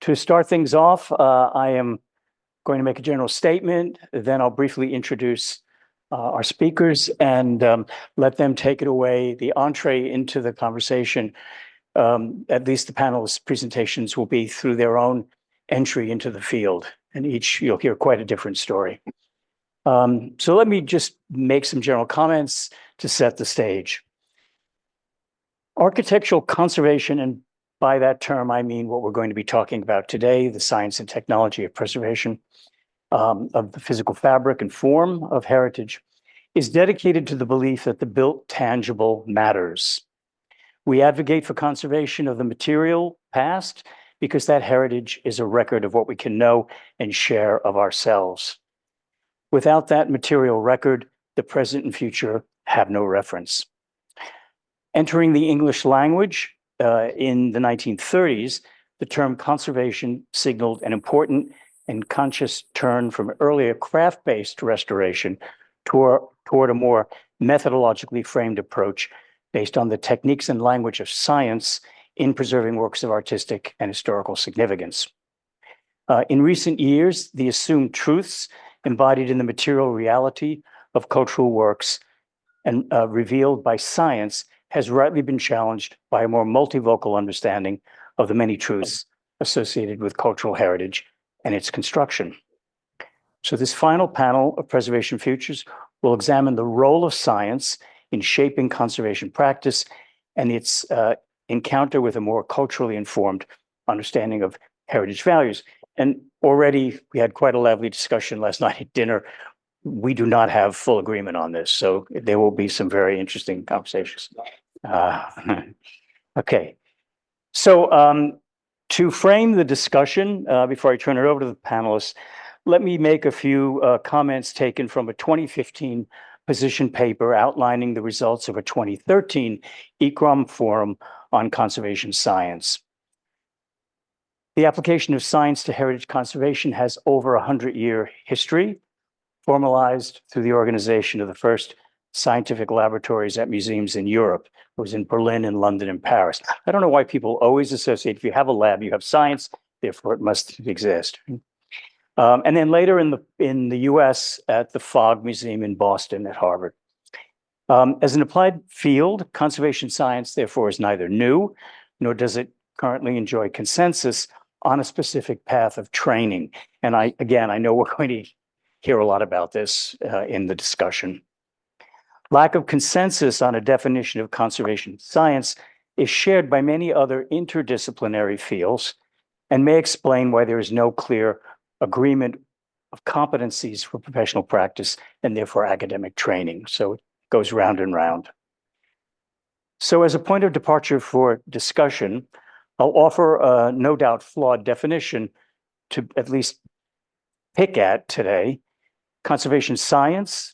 To start things off, I am going to make a general statement, then I'll briefly introduce our speakers and let them take it away. The entree into the conversation, at least the panelists' presentations, will be through their own entry into the field, and each you'll hear quite a different story. So let me just make some general comments to set the stage. Architectural conservation, and by that term, I mean what we're going to be talking about today, the science and technology of preservation of the physical fabric and form of heritage, is dedicated to the belief that the built tangible matters. We advocate for conservation of the material past because that heritage is a record of what we can know and share of ourselves. Without that material record, the present and future have no reference. Entering the English language in the 1930s, the term conservation signaled an important and conscious turn from earlier craft-based restoration toward a more methodologically framed approach based on the techniques and language of science in preserving works of artistic and historical significance. In recent years, the assumed truths embodied in the material reality of cultural works and revealed by science has rightly been challenged by a more multivocal understanding of the many truths associated with cultural heritage and its construction. So this final panel of Preservation Futures will examine the role of science in shaping conservation practice and its encounter with a more culturally informed understanding of heritage values. And already we had quite a lively discussion last night at dinner. We do not have full agreement on this, so there will be some very interesting conversations. Okay, so to frame the discussion, before I turn it over to the panelists, let me make a few comments taken from a 2015 position paper outlining the results of a 2013 ECROM forum on conservation science. The application of science to heritage conservation has over a 100-year history, formalized through the organization of the first scientific laboratories at museums in Europe. It was in Berlin and London and Paris. I don't know why people always associate, if you have a lab, you have science, therefore it must exist. And then later in the US at the Fogg Museum in Boston at Harvard. As an applied field, conservation science, therefore, is neither new, nor does it currently enjoy consensus on a specific path of training. And I know we're going to hear a lot about this in the discussion. Lack of consensus on a definition of conservation science is shared by many other interdisciplinary fields and may explain why there is no clear agreement of competencies for professional practice and therefore academic training. So it goes round and round. So as a point of departure for discussion, I'll offer a no doubt flawed definition to at least pick at today. Conservation science,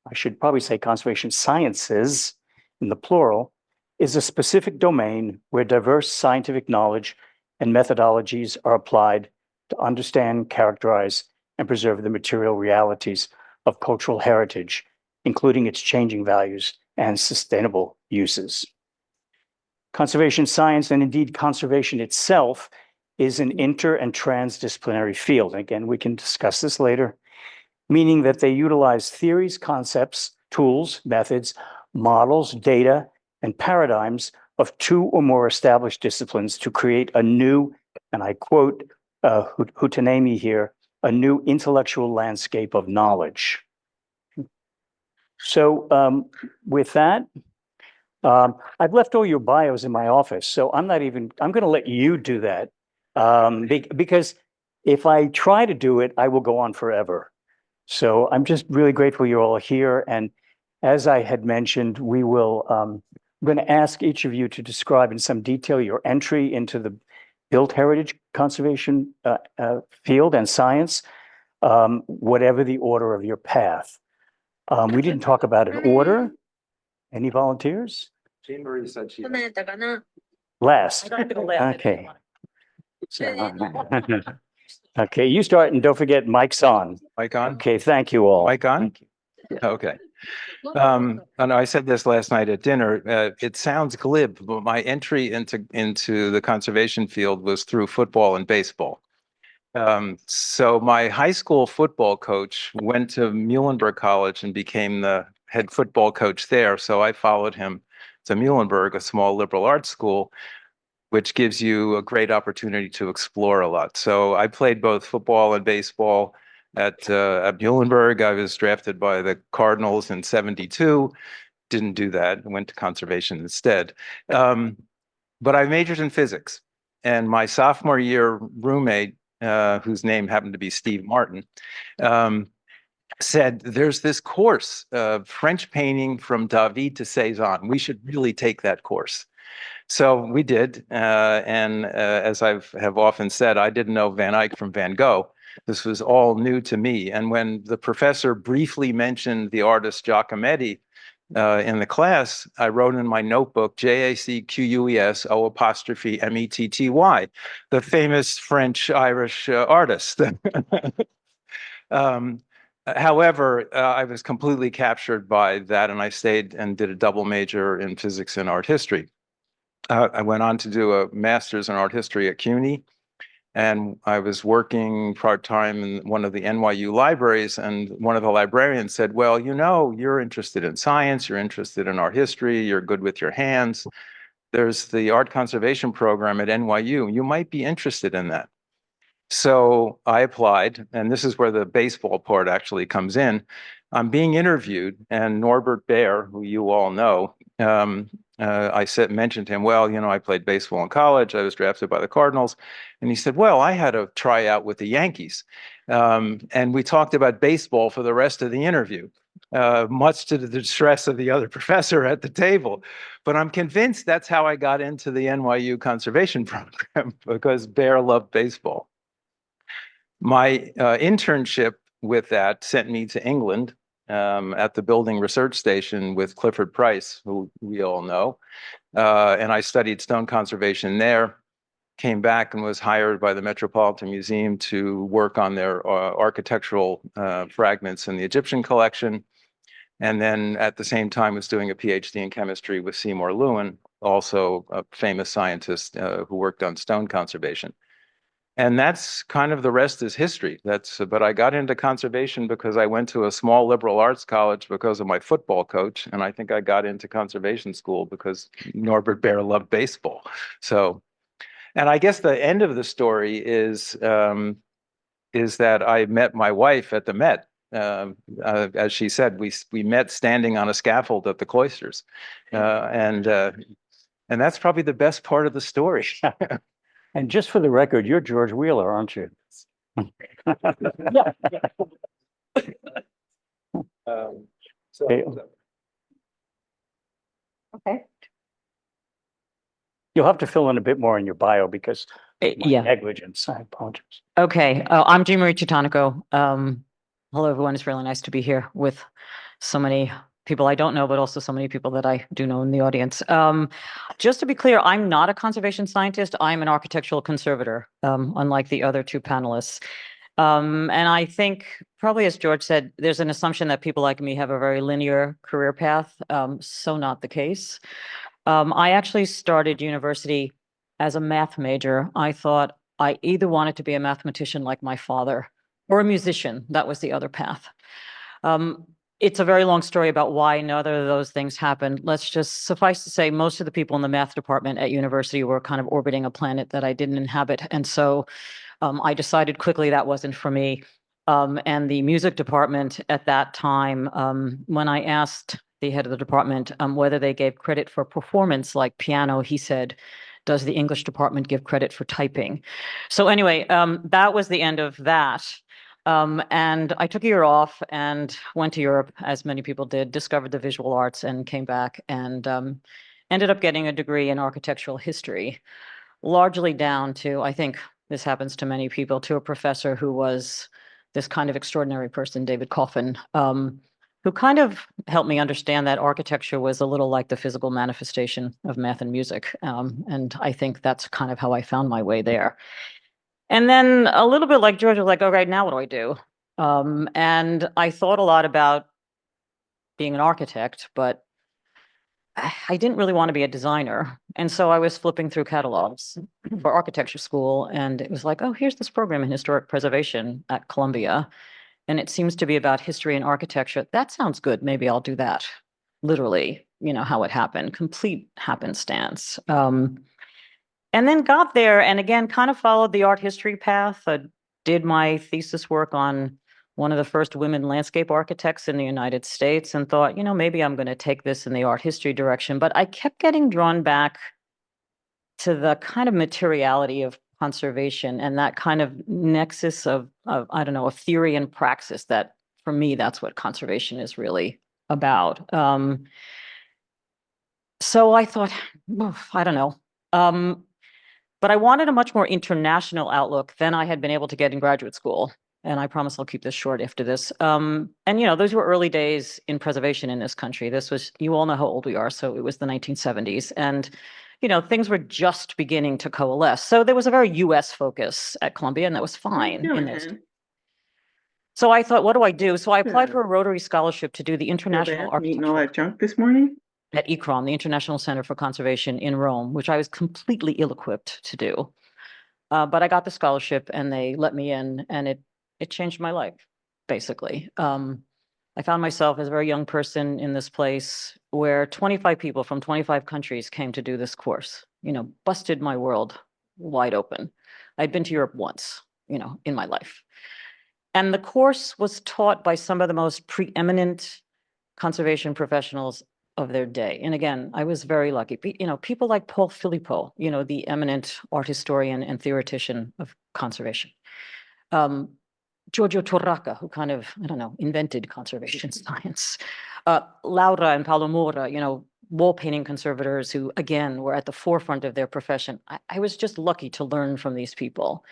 I should probably say conservation sciences in the plural, is a specific domain where diverse scientific knowledge and methodologies are applied to understand, characterize, and preserve the material realities of cultural heritage, including its changing values and sustainable uses. Conservation science, and indeed conservation itself, is an inter- and transdisciplinary field. Again, we can discuss this later, meaning that they utilize theories, concepts, tools, methods, models, data, and paradigms of two or more established disciplines to create a new, and I quote Hutanemi here, a new intellectual landscape of knowledge. So with that, I've left all your bios in my office, so I'm going to let you do that because if I try to do it, I will go on forever. So I'm just really grateful you're all here. And as I had mentioned, we will, I'm going to ask each of you to describe in some detail your entry into the built heritage conservation field and science, whatever the order of your path. We didn't talk about an order. Any volunteers? Jeanne Marie said she. Last. Okay. So, okay, you start and don't forget mic's on. Mic on? Okay, thank you all. Mic on? Thank you. Okay. And I said this last night at dinner. It sounds glib, but my entry into the conservation field was through football and baseball. So my high school football coach went to Muhlenberg College and became the head football coach there. So I followed him to Muhlenberg, a small liberal arts school, which gives you a great opportunity to explore a lot. So I played both football and baseball at Muhlenberg. I was drafted by the Cardinals in '72. Didn't do that. I went to conservation instead. But I majored in physics. And my sophomore year roommate, whose name happened to be Steve Martin, said, there's this course, French painting from David to Cezanne. We should really take that course. So we did. And as have often said, I didn't know Van Eyck from Van Gogh. This was all new to me. And when the professor briefly mentioned the artist Giacometti in the class, I wrote in my notebook, Jacqueus O apostrophe Metty, the famous French-Irish artist. However, I was completely captured by that, and I stayed and did a double major in physics and art history. I went on to do a master's in art history at CUNY, and I was working part-time in one of the NYU libraries, and one of the librarians said, well, you know, you're interested in science, you're interested in art history, you're good with your hands. There's the art conservation program at NYU. You might be interested in that. So I applied, and this is where the baseball part actually comes in. I'm being interviewed, and Norbert Baer, who you all know, mentioned him, well, you know, I played baseball in college. I was drafted by the Cardinals. And he said, well, I had a tryout with the Yankees. And we talked about baseball for the rest of the interview, much to the distress of the other professor at the table. But I'm convinced that's how I got into the NYU conservation program, because Baer loved baseball. My internship with that sent me to England at the Building Research Station with Clifford Price, who we all know. And I studied stone conservation there, came back and was hired by the Metropolitan Museum to work on their architectural fragments in the Egyptian collection. And then at the same time was doing a PhD in chemistry with Seymour Lewin, also a famous scientist who worked on stone conservation. And that's kind of the rest is history. But I got into conservation because I went to a small liberal arts college because of my football coach. And I think I got into conservation school because Norbert Baer loved baseball. So, and I guess the end of the story is that I met my wife at the Met. As she said, we met standing on a scaffold at the cloisters. And that's probably the best part of the story. And just for the record, you're George Wheeler, aren't you? Yeah. Okay. You'll have to fill in a bit more in your bio because of my Yeah. negligence. I apologize. Okay. I'm Jeanne Marie Tetutonico. Hello, everyone. It's really nice to be here with so many people I don't know, but also so many people that I do know in the audience. Just to be clear, I'm not a conservation scientist. I'm an architectural conservator, unlike the other two panelists. And I think probably, as George said, there's an assumption that people like me have a very linear career path. So not the case. I actually started university as a math major. I thought I either wanted to be a mathematician like my father or a musician. That was the other path. It's a very long story about why neither of those things happened. Let's just suffice to say, most of the people in the math department at university were kind of orbiting a planet that I didn't inhabit. And so I decided quickly that wasn't for me. And the music department at that time, when I asked the head of the department whether they gave credit for performance like piano, he said, does the English department give credit for typing? So anyway, that was the end of that. And I took a year off and went to Europe, as many people did, discovered the visual arts and came back and ended up getting a degree in architectural history, largely down to, I think this happens to many people, to a professor who was this kind of extraordinary person, David Coffin, who kind of helped me understand that architecture was a little like the physical manifestation of math and music. And I think that's kind of how I found my way there. And then a little bit like George was like, all right, now what do I do? And I thought a lot about being an architect, but I didn't really want to be a designer. And so I was flipping through catalogs for architecture school, and it was like, oh, here's this program in historic preservation at Columbia. And it seems to be about history and architecture. That sounds good. Maybe I'll do that. Literally, how it happened, complete happenstance. And then got there and again, kind of followed the art history path. I did my thesis work on one of the first women landscape architects in the United States and thought, maybe I'm going to take this in the art history direction. But I kept getting drawn back to the kind of materiality of conservation and that kind of nexus of I don't know, of theory and praxis that for me, that's what conservation is really about. So I thought, I don't know. But I wanted a much more international outlook than I had been able to get in graduate school. And I promise I'll keep this short after this. And, those were early days in preservation in this country. This was, you all know how old we are. So it was the 1970s. And, things were just beginning to coalesce. So there was a very US focus at Columbia, and that was fine in those days. So I thought, what do I do? So I applied for a Rotary scholarship to do the international Eating all architecture that junk this morning? at ICROM, the International Center for Conservation in Rome, which I was completely ill-equipped to do. But I got the scholarship and they let me in, and it changed my life, basically. I found myself as a very young person in this place where 25 people from 25 countries came to do this course, busted my world wide open. I'd been to Europe once, in my life. And the course was taught by some of the most preeminent conservation professionals of their day. And again, I was very lucky. People like Paul Filippo, the eminent art historian and theoretician of conservation. Giorgio Torraca, who kind of, invented conservation science. Laura and Paolo Mora, wall painting conservators who, again, were at the forefront of their profession. I was just lucky to learn from these people.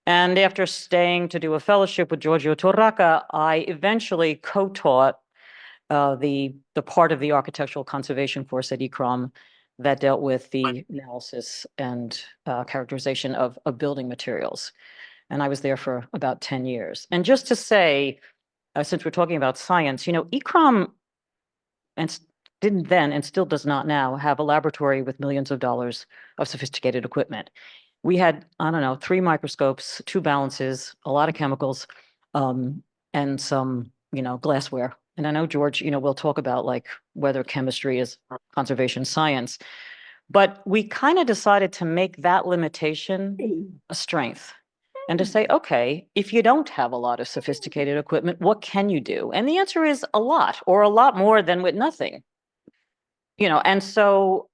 And after staying to do a fellowship with Giorgio Torraca, I eventually co-taught the part of the architectural conservation course at ICROM that dealt with the analysis and characterization of building materials. And I was there for about 10 years. And just to say, since we're talking about science, ICROM didn't then and still does not now have a laboratory with millions of dollars of sophisticated equipment. We had, 3 microscopes, 2 balances, a lot of chemicals, and some, glassware. And I know, George, we'll talk about like whether chemistry is conservation science, but we kind of decided to make that limitation a strength and to say, okay, if you don't have a lot of sophisticated equipment, what can you do? And the answer is a lot, or a lot more than with nothing. And so,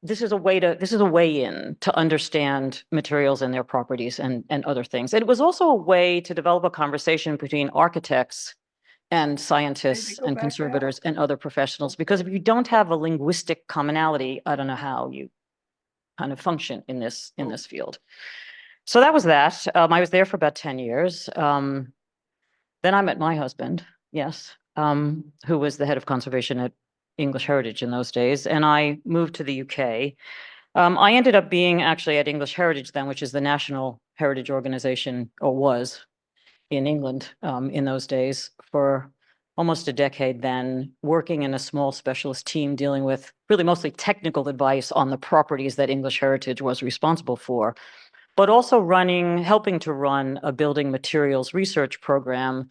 this is a way in to understand materials and their properties and other things. It was also a way to develop a conversation between architects and scientists and conservators and other professionals, because if you don't have a linguistic commonality, I don't know how you kind of function in this field. So that was that. I was there for about 10 years. Then I met my husband, yes, who was the head of conservation at English Heritage in those days, and I moved to the UK. I ended up being actually at English Heritage then, which is the national heritage organization, or was in England in those days, for almost a decade then, working in a small specialist team dealing with really mostly technical advice on the properties that English Heritage was responsible for, but also helping to run a building materials research program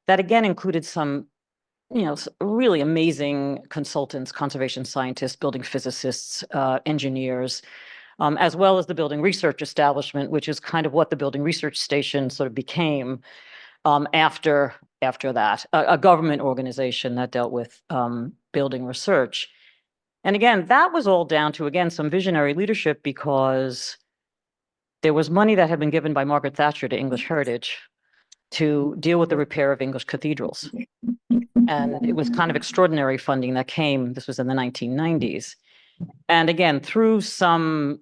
that again included some really amazing consultants, conservation scientists, building physicists, engineers, as well as the building research establishment, which is kind of what the building research station sort of became after that, a government organization that dealt with building research. And again, that was all down to, again, some visionary leadership, because there was money that had been given by Margaret Thatcher to English Heritage to deal with the repair of English cathedrals. And it was kind of extraordinary funding that came. This was in the 1990s. And again, through some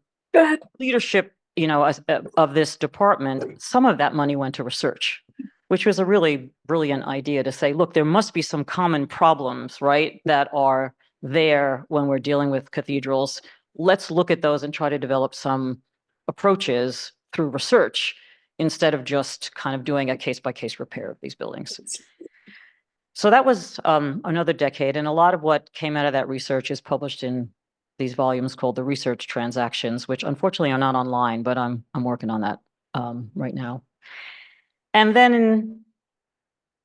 leadership, of this department, some of that money went to research, which was a really brilliant idea to say, look, there must be some common problems, right, that are there when we're dealing with cathedrals. Let's look at those and try to develop some approaches through research instead of just kind of doing a case-by-case repair of these buildings. So that was another decade, and a lot of what came out of that research is published in these volumes called the Research Transactions, which unfortunately are not online, but I'm working on that right now. And then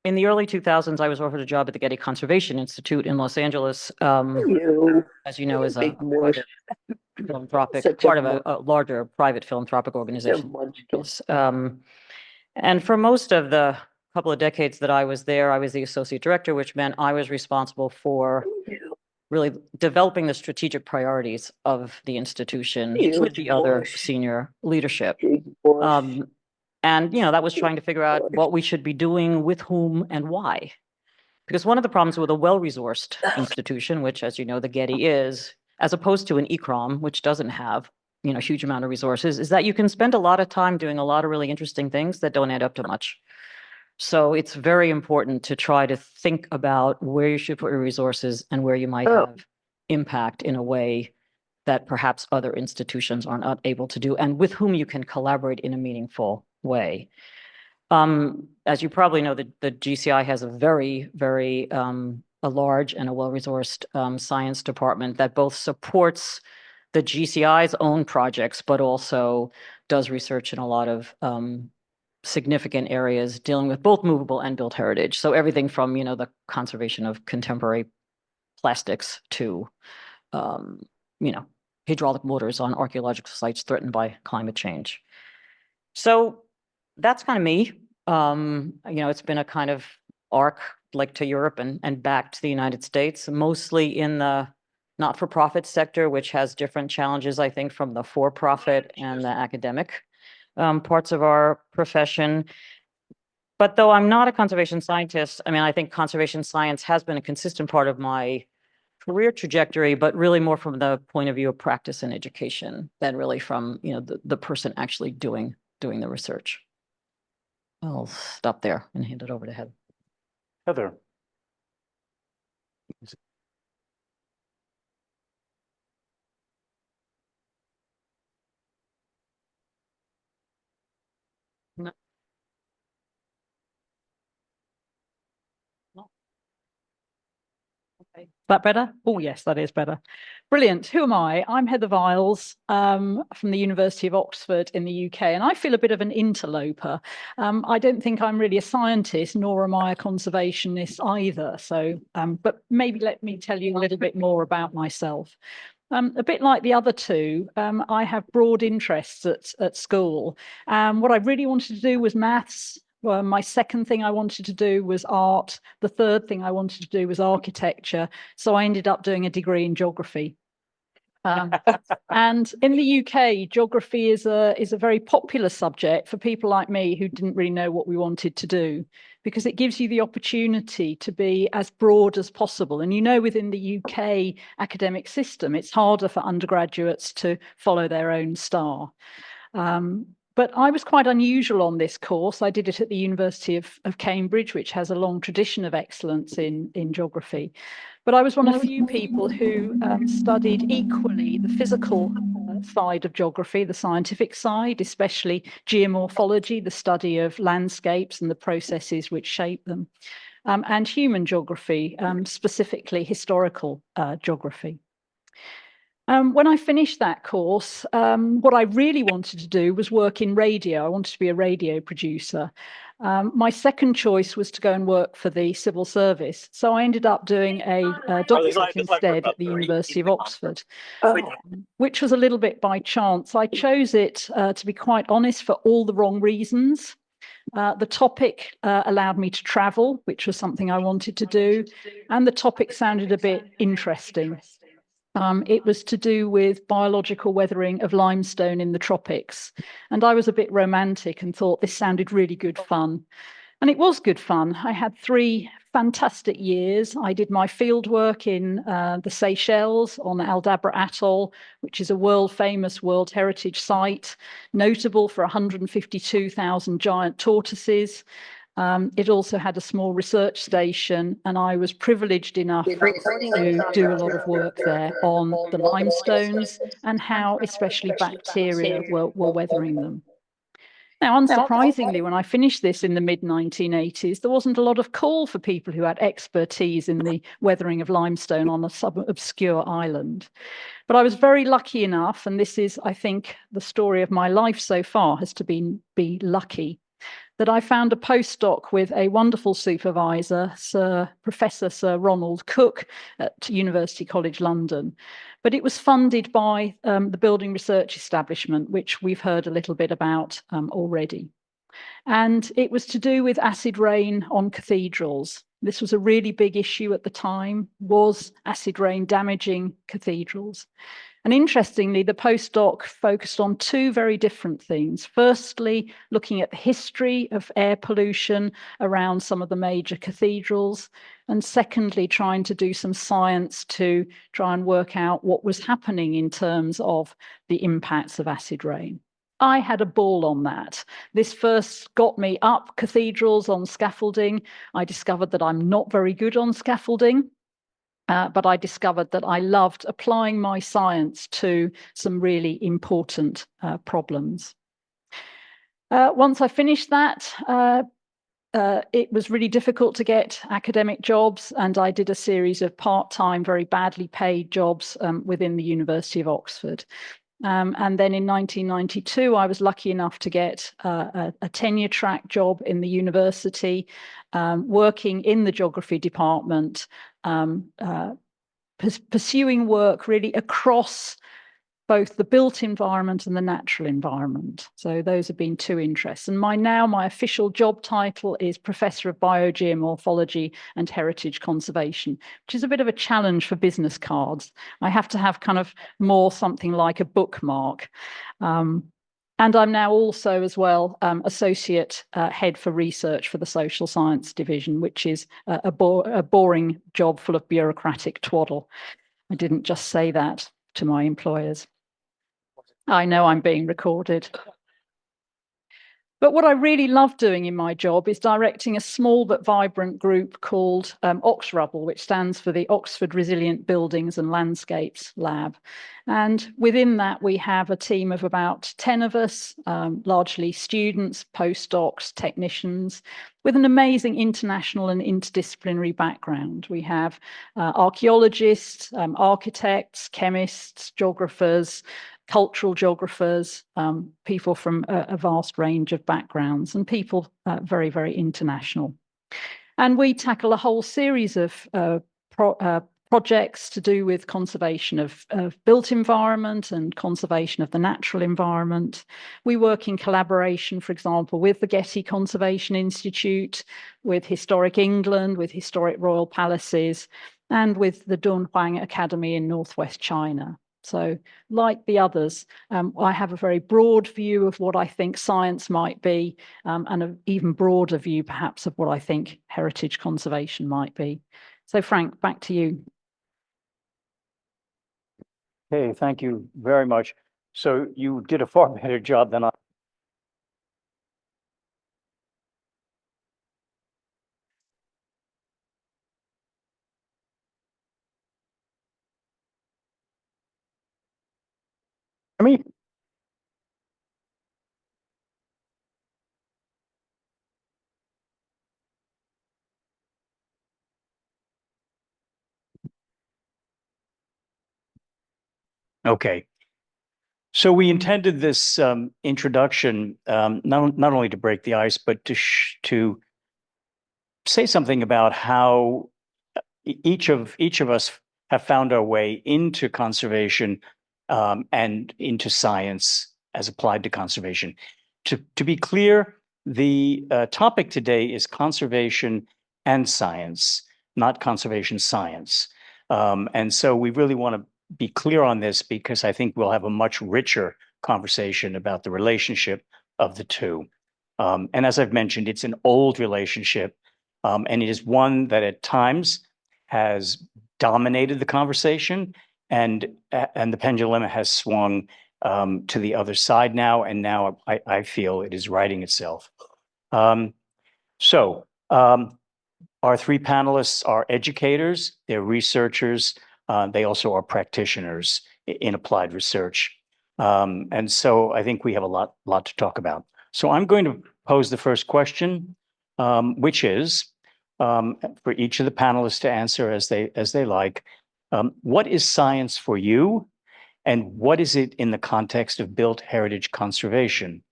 in the early 2000s, I was offered a job at the Getty Conservation Institute in Los Angeles, as you know, is a private philanthropic, part of a larger private philanthropic organization. Yes. And for most of the couple of decades that I was there, I was the associate director, which meant I was responsible for really developing the strategic priorities of the institution with the other senior leadership. And, you know, that was trying to figure out what we should be doing, with whom and why. Because one of the problems with a well-resourced institution, which, as you know, the Getty is, as opposed to an ECROM, which doesn't have, you know, a huge amount of resources, is that you can spend a lot of time doing a lot of really interesting things that don't add up to much. So it's very important to try to think about where you should put your resources and where you might have impact in a way that perhaps other institutions are not able to do, and with whom you can collaborate in a meaningful way. As you probably know, the GCI has a very, very a large and a well-resourced science department that both supports the GCI's own projects, but also does research in a lot of significant areas dealing with both movable and built heritage. So everything from, you know, the conservation of contemporary plastics to, you know, hydraulic motors on archaeological sites threatened by climate change. So that's kind of me. You know, it's been a kind of arc like to Europe and back to the United States, mostly in the not-for-profit sector, which has different challenges, I think, from the for-profit and the academic parts of our profession. But though I'm not a conservation scientist, I mean, I think conservation science has been a consistent part of my career trajectory, but really more from the point of view of practice and education than really from, you know, the person actually doing the research. I'll stop there and hand it over to Heather. Heather. No. Okay. That better? Oh, yes, that is better. Brilliant. Who am I? I'm Heather Viles from the University of Oxford in the UK, and I feel a bit of an interloper. I don't think I'm really a scientist, nor am I a conservationist either. So, but maybe let me tell you a little bit more about myself. A bit like the other two, I have broad interests at school. What I really wanted to do was maths. Well, my second thing I wanted to do was art. The third thing I wanted to do was architecture. So I ended up doing a degree in geography. And in the UK, geography is a very popular subject for people like me who didn't really know what we wanted to do, because it gives you the opportunity to be as broad as possible. And you know, within the UK academic system, it's harder for undergraduates to follow their own star. But I was quite unusual on this course. I did it at the University of Cambridge, which has a long tradition of excellence in geography. But I was one of the few people who studied equally the physical side of geography, the scientific side, especially geomorphology, the study of landscapes and the processes which shape them, and human geography, specifically historical geography. When I finished that course, what I really wanted to do was work in radio. I wanted to be a radio producer. My second choice was to go and work for the civil service. So I ended up doing a doctorate instead at the University of Oxford, which was a little bit by chance. I chose it, to be quite honest, for all the wrong reasons. The topic allowed me to travel, which was something I wanted to do, and the topic sounded a bit interesting. It was to do with biological weathering of limestone in the tropics. And I was a bit romantic and thought this sounded really good fun. And it was good fun. I had 3 fantastic years. I did my field work in the Seychelles on Aldabra Atoll, which is a world famous World Heritage Site, notable for 152,000 giant tortoises. It also had a small research station, and I was privileged enough to do a lot of work there on the limestones and how especially bacteria were weathering them. Now, unsurprisingly, when I finished this in the mid-1980s, there wasn't a lot of call for people who had expertise in the weathering of limestone on a obscure island. But I was very lucky enough, and this is, I think, the story of my life so far, has to be lucky, that I found a postdoc with a wonderful supervisor, Professor Sir Ronald Cook at University College London. But it was funded by the Building Research Establishment, which we've heard a little bit about already. And it was to do with acid rain on cathedrals. This was a really big issue at the time. Was acid rain damaging cathedrals? And interestingly, the postdoc focused on two very different things. Firstly, looking at the history of air pollution around some of the major cathedrals. And secondly, trying to do some science to try and work out what was happening in terms of the impacts of acid rain. I had a ball on that. This first got me up cathedrals on scaffolding. I discovered that I'm not very good on scaffolding. But I discovered that I loved applying my science to some really important problems. Once I finished that, it was really difficult to get academic jobs, and I did a series of part-time, very badly paid jobs within the University of Oxford. And then in 1992, I was lucky enough to get a tenure track job in the university, working in the geography department, pursuing work really across both the built environment and the natural environment. So those have been two interests. And my official job title is Professor of Biogeomorphology and Heritage Conservation, which is a bit of a challenge for business cards. I have to have kind of more something like a bookmark. And I'm now also as well associate head for research for the social science division, which is a boring job full of bureaucratic twaddle. I didn't just say that to my employers. I know I'm being recorded. But what I really love doing in my job is directing a small but vibrant group called OxRubble, which stands for the Oxford Resilient Buildings and Landscapes Lab. And within that, we have a team of about 10 of us, largely students, postdocs, technicians, with an amazing international and interdisciplinary background. We have archaeologists, architects, chemists, geographers, cultural geographers, people from a vast range of backgrounds, and people very, very international. And we tackle a whole series of projects to do with conservation of built environment and conservation of the natural environment. We work in collaboration, for example, with the Getty Conservation Institute, with Historic England, with Historic Royal Palaces, and with the Dunhuang Academy in Northwest China. So like the others, I have a very broad view of what I think science might be, and an even broader view perhaps of what I think heritage conservation might be. So Frank, back to you. Okay, thank you very much. So you did a far better job than I. I mean, okay. So we intended this introduction not only to break the ice, but to say something about how each of us have found our way into conservation and into science as applied to conservation. To be clear, the topic today is conservation and science, not conservation science. And so we really want to be clear on this because I think we'll have a much richer conversation about the relationship of the two. And as I've mentioned, it's an old relationship, and it is one that at times has dominated the conversation, and the pendulum has swung to the other side now, and now I feel it is righting itself. Our three panelists are educators, they're researchers, they also are practitioners in applied research. And so I think we have a lot to talk about. So I'm going to pose the first question, which is for each of the panelists to answer as they like. What is science for you, and what is it in the context of built heritage conservation?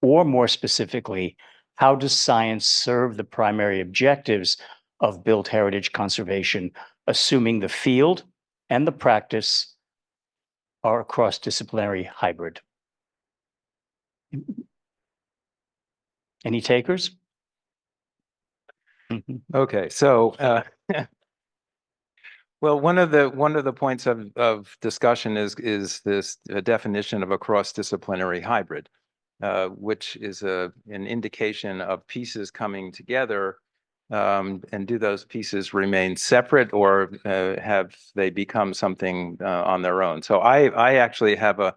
Or more specifically, how does science serve the primary objectives of built heritage conservation, assuming the field and the practice are a cross-disciplinary hybrid? Any takers? Okay, so well, one of the points of discussion is this definition of a cross-disciplinary hybrid, which is an indication of pieces coming together. And do those pieces remain separate, or have they become something on their own? So I actually have a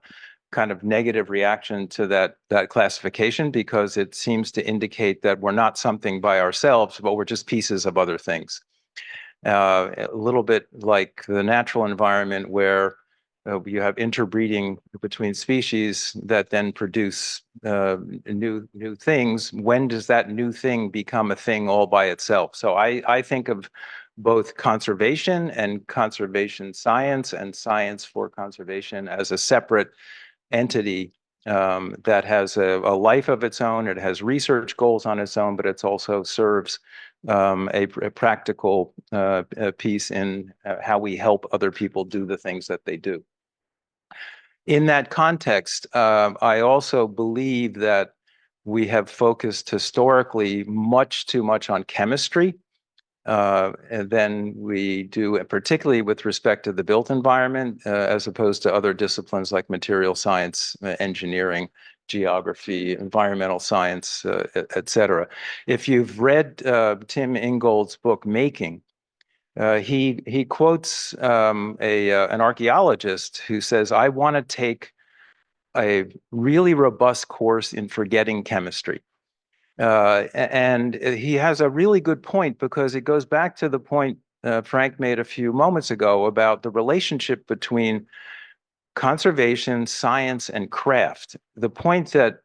kind of negative reaction to that classification, because it seems to indicate that we're not something by ourselves, but we're just pieces of other things. A little bit like the natural environment, where you have interbreeding between species that then produce new things. When does that new thing become a thing all by itself? So I think of both conservation and conservation science and science for conservation as a separate entity that has a life of its own. It has research goals on its own, but it also serves a practical piece in how we help other people do the things that they do. In that context, I also believe that we have focused historically much too much on chemistry than we do, particularly with respect to the built environment, as opposed to other disciplines like material science, engineering, geography, environmental science, et cetera. If you've read Tim Ingold's book, Making, he quotes an archaeologist who says, "I want to take a really robust course in forgetting chemistry." And he has a really good point, because it goes back to the point Frank made a few moments ago about the relationship between conservation, science, and craft. The point that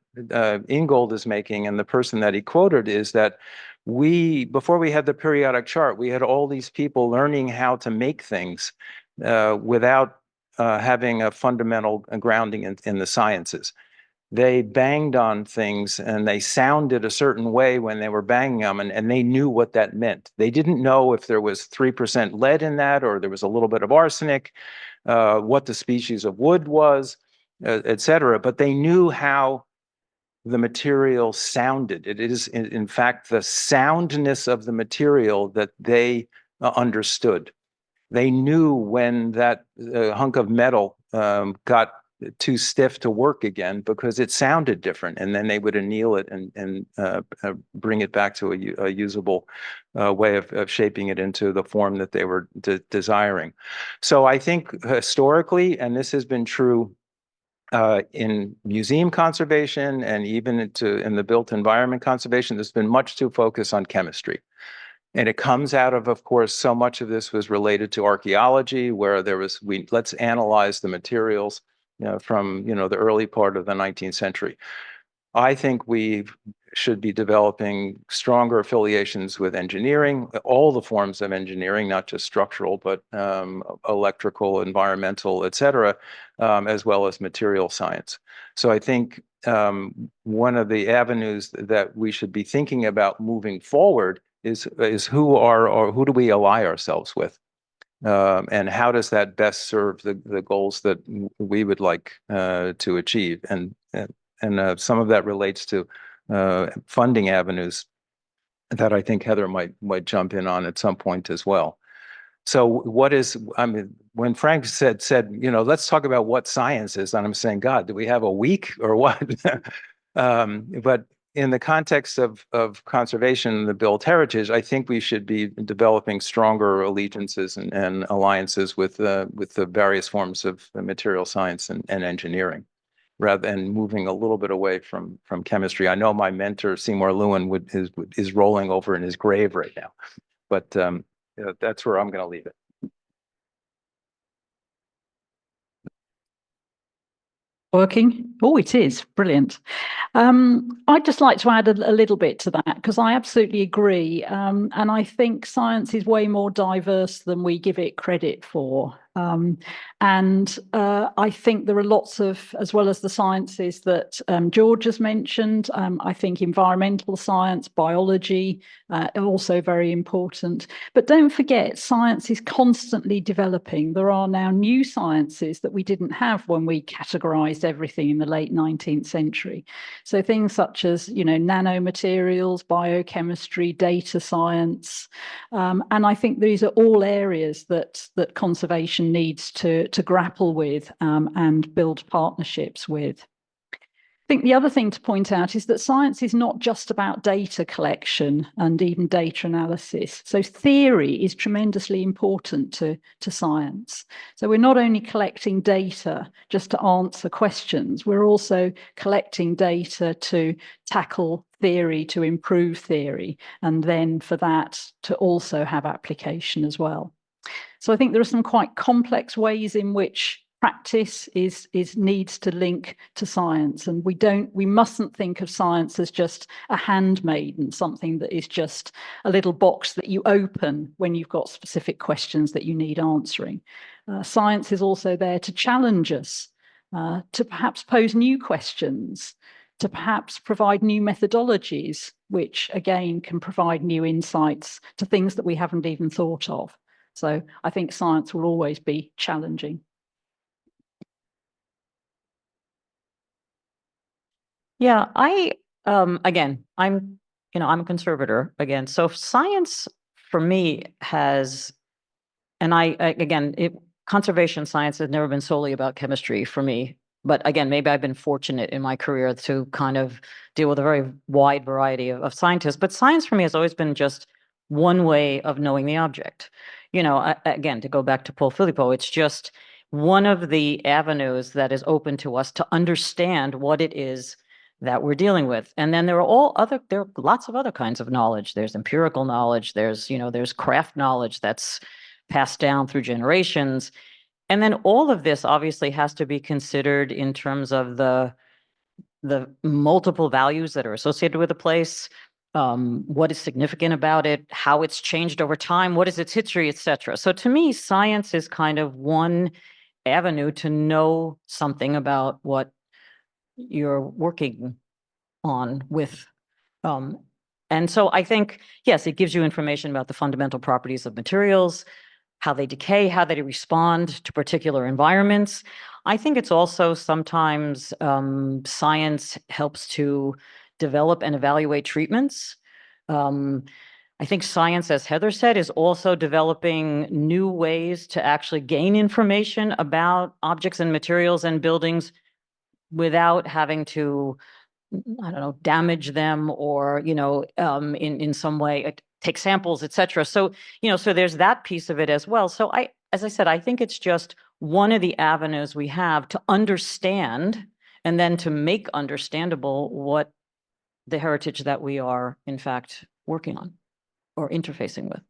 Ingold is making, and the person that he quoted, is that before we had the periodic chart, we had all these people learning how to make things without having a fundamental grounding in the sciences. They banged on things and they sounded a certain way when they were banging them, and they knew what that meant. They didn't know if there was 3% lead in that, or there was a little bit of arsenic, what the species of wood was, et cetera, but they knew how the material sounded. It is, in fact, the soundness of the material that they understood. They knew when that hunk of metal got too stiff to work again, because it sounded different, and then they would anneal it and bring it back to a usable way of shaping it into the form that they were desiring. So I think historically, and this has been true in museum conservation and even in the built environment conservation, there's been much too focused on chemistry. And it comes out of course, so much of this was related to archaeology, where let's analyze the materials from the early part of the 19th century. I think we should be developing stronger affiliations with engineering, all the forms of engineering, not just structural, but electrical, environmental, et cetera, as well as material science. So I think one of the avenues that we should be thinking about moving forward is who do we ally ourselves with? And how does that best serve the goals that we would like to achieve? And some of that relates to funding avenues that I think Heather might jump in on at some point as well. So when Frank said, let's talk about what science is, and I'm saying, God, do we have a week or what? But in the context of conservation and the built heritage, I think we should be developing stronger allegiances and alliances with the various forms of material science and engineering, rather than moving a little bit away from chemistry. I know my mentor, Seymour Lewin, is rolling over in his grave right now, but that's where I'm going to leave it. Working? Oh, it is. Brilliant. I'd just like to add a little bit to that because I absolutely agree. And I think science is way more diverse than we give it credit for. I think there are lots of, as well as the sciences that George has mentioned, I think environmental science, biology are also very important. But don't forget, science is constantly developing. There are now new sciences that we didn't have when we categorized everything in the late 19th century. So things such as, nanomaterials, biochemistry, data science. And I think these are all areas that conservation needs to grapple with and build partnerships with. I think the other thing to point out is that science is not just about data collection and even data analysis. So theory is tremendously important to science. So we're not only collecting data just to answer questions, we're also collecting data to tackle theory, to improve theory, and then for that to also have application as well. So I think there are some quite complex ways in which practice needs to link to science, and we mustn't think of science as just a handmaiden, something that is just a little box that you open when you've got specific questions that you need answering. Science is also there to challenge us, to perhaps pose new questions, to perhaps provide new methodologies, which again can provide new insights to things that we haven't even thought of. So I think science will always be challenging. Yeah, again, I'm a conservator again. So science for me has, and conservation science has never been solely about chemistry for me. But again, maybe I've been fortunate in my career to kind of deal with a very wide variety of scientists. But science for me has always been just one way of knowing the object. Again, to go back to Paul Filippo, it's just one of the avenues that is open to us to understand what it is that we're dealing with. And then there are lots of other kinds of knowledge. There's empirical knowledge, there's craft knowledge that's passed down through generations. And then all of this obviously has to be considered in terms of the multiple values that are associated with a place, what is significant about it, how it's changed over time, what is its history, etc. So to me, science is kind of one avenue to know something about what you're working on with. And so I think, yes, it gives you information about the fundamental properties of materials, how they decay, how they respond to particular environments. I think it's also sometimes science helps to develop and evaluate treatments. I think science, as Heather said, is also developing new ways to actually gain information about objects and materials and buildings without having to, I don't know, damage them or, in some way take samples, et cetera. So, so there's that piece of it as well. So as I said, I think it's just one of the avenues we have to understand and then to make understandable what the heritage that we are, in fact, working on or interfacing with.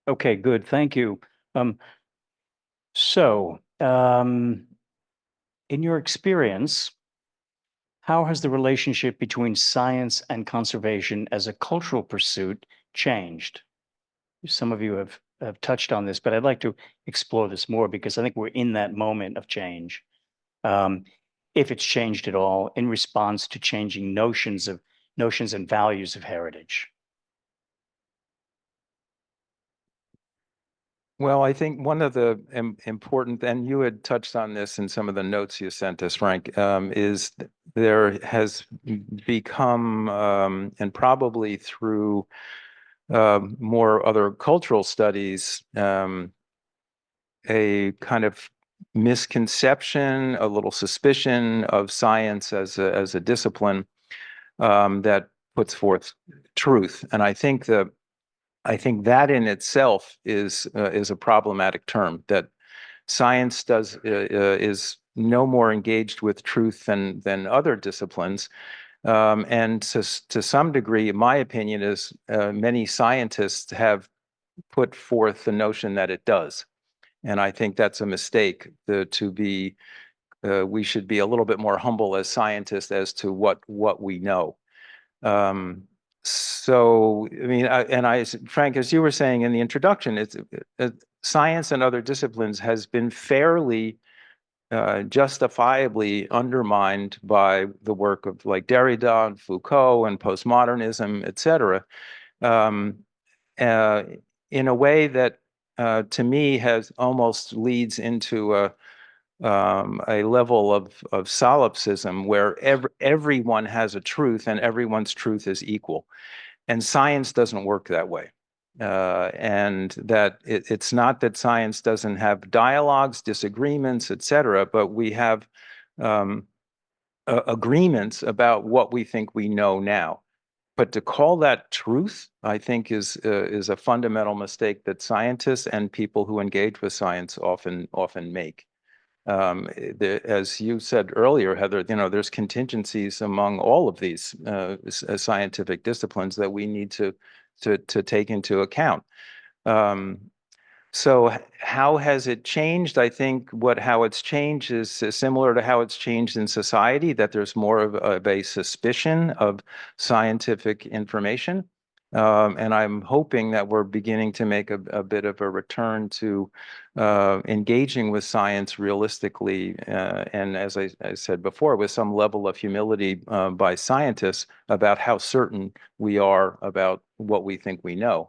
Okay, good. Thank you. In your experience, how has the relationship between science and conservation as a cultural pursuit changed? Some of you have touched on this, but I'd like to explore this more because I think we're in that moment of change. If it's changed at all in response to changing notions and values of heritage. Well, I think one of the important, and you had touched on this in some of the notes you sent us, Frank, is there has become, and probably through more other cultural studies, a kind of misconception, a little suspicion of science as a discipline that puts forth truth. And I think that in itself is a problematic term, that science is no more engaged with truth than other disciplines. And to some degree, my opinion is many scientists have put forth the notion that it does. And I think that's a mistake. We should be a little bit more humble as scientists as to what we know. So, I mean, Frank, as you were saying in the introduction, science and other disciplines has been fairly justifiably undermined by the work of like Derrida and Foucault and postmodernism, et cetera, in a way that to me has almost leads into a level of solipsism where everyone has a truth and everyone's truth is equal. And science doesn't work that way. And that it's not that science doesn't have dialogues, disagreements, et cetera, but we have agreements about what we think we know now. But to call that truth, I think is a fundamental mistake that scientists and people who engage with science often make. As you said earlier, Heather, there's contingencies among all of these scientific disciplines that we need to take into account. So how has it changed? I think how it's changed is similar to how it's changed in society, that there's more of a suspicion of scientific information. And I'm hoping that we're beginning to make a bit of a return to engaging with science realistically, and as I said before, with some level of humility by scientists about how certain we are about what we think we know.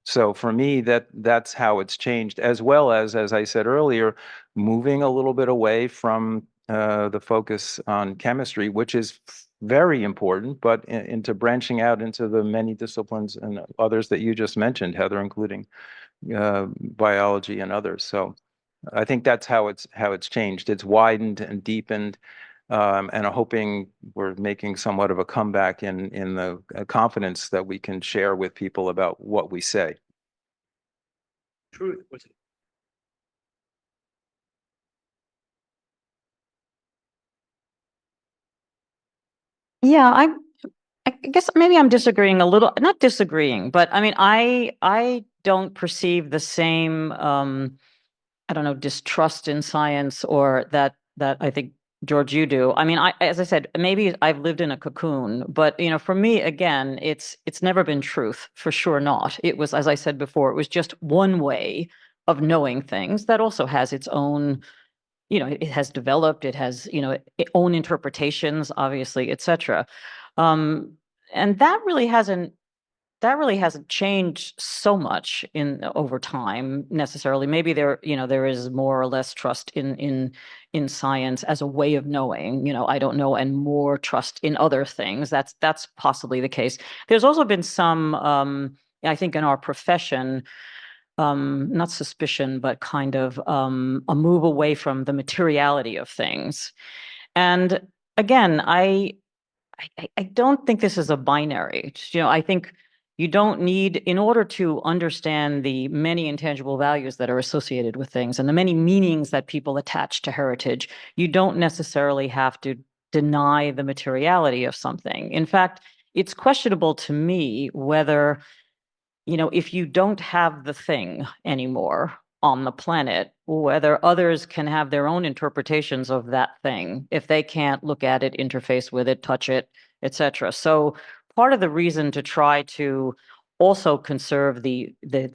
So for me, that's how it's changed, as well as I said earlier, moving a little bit away from the focus on chemistry, which is very important, but into branching out into the many disciplines and others that you just mentioned, Heather, including biology and others. So I think that's how it's changed. It's widened and deepened, and I'm hoping we're making somewhat of a comeback in the confidence that we can share with people about what we say. Truth. Yeah, I guess maybe I'm disagreeing a little, not disagreeing, but I mean, I don't perceive the same, I don't know, distrust in science or that I think, George, you do. I mean, as I said, maybe I've lived in a cocoon, but for me, again, it's never been truth, for sure not. It was, as I said before, it was just one way of knowing things that also has its own, it has developed, it has, own interpretations, obviously, et cetera. And that really hasn't changed so much over time necessarily. Maybe there is more or less trust in science as a way of knowing, I don't know, and more trust in other things. That's possibly the case. There's also been some, I think, in our profession, not suspicion, but kind of a move away from the materiality of things. And again, I don't think this is a binary. I think you don't need, in order to understand the many intangible values that are associated with things and the many meanings that people attach to heritage, you don't necessarily have to deny the materiality of something. In fact, it's questionable to me whether, if you don't have the thing anymore on the planet, whether others can have their own interpretations of that thing, if they can't look at it, interface with it, touch it, etc. So part of the reason to try to also conserve the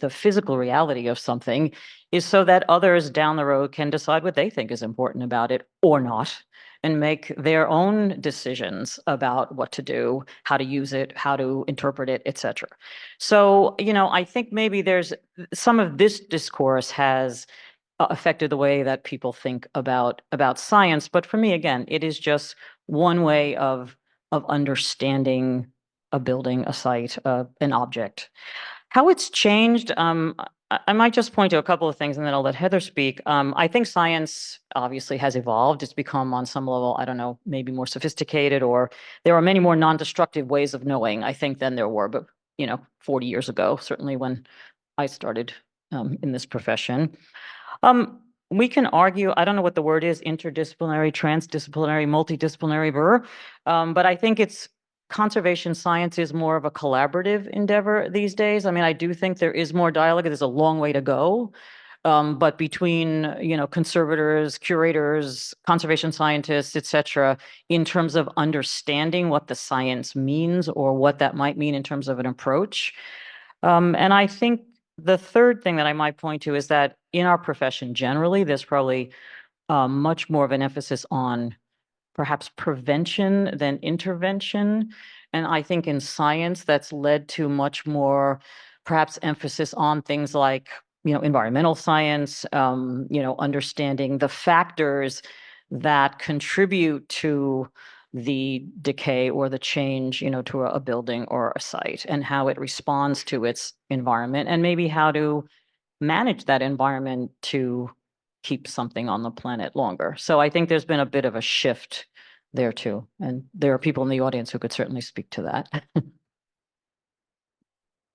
physical reality of something is so that others down the road can decide what they think is important about it or not, and make their own decisions about what to do, how to use it, how to interpret it, etc. So, I think maybe there's some of this discourse has affected the way that people think about science. But for me, again, it is just one way of understanding a building, a site, an object. How it's changed, I might just point to a couple of things and then I'll let Heather speak. I think science obviously has evolved. It's become on some level, I don't know, maybe more sophisticated, or there are many more non-destructive ways of knowing, I think, than there were, but 40 years ago, certainly when I started in this profession. we can argue, I don't know what the word is, interdisciplinary, transdisciplinary, multidisciplinary, but I think conservation science is more of a collaborative endeavor these days. I mean, I do think there is more dialogue. There's a long way to go. But between, conservators, curators, conservation scientists, et cetera, in terms of understanding what the science means or what that might mean in terms of an approach. And I think the third thing that I might point to is that in our profession generally, there's probably much more of an emphasis on perhaps prevention than intervention. And I think in science, that's led to much more perhaps emphasis on things like, environmental science, understanding the factors that contribute to the decay or the change, to a building or a site and how it responds to its environment and maybe how to manage that environment to keep something on the planet longer. So I think there's been a bit of a shift there too. And there are people in the audience who could certainly speak to that.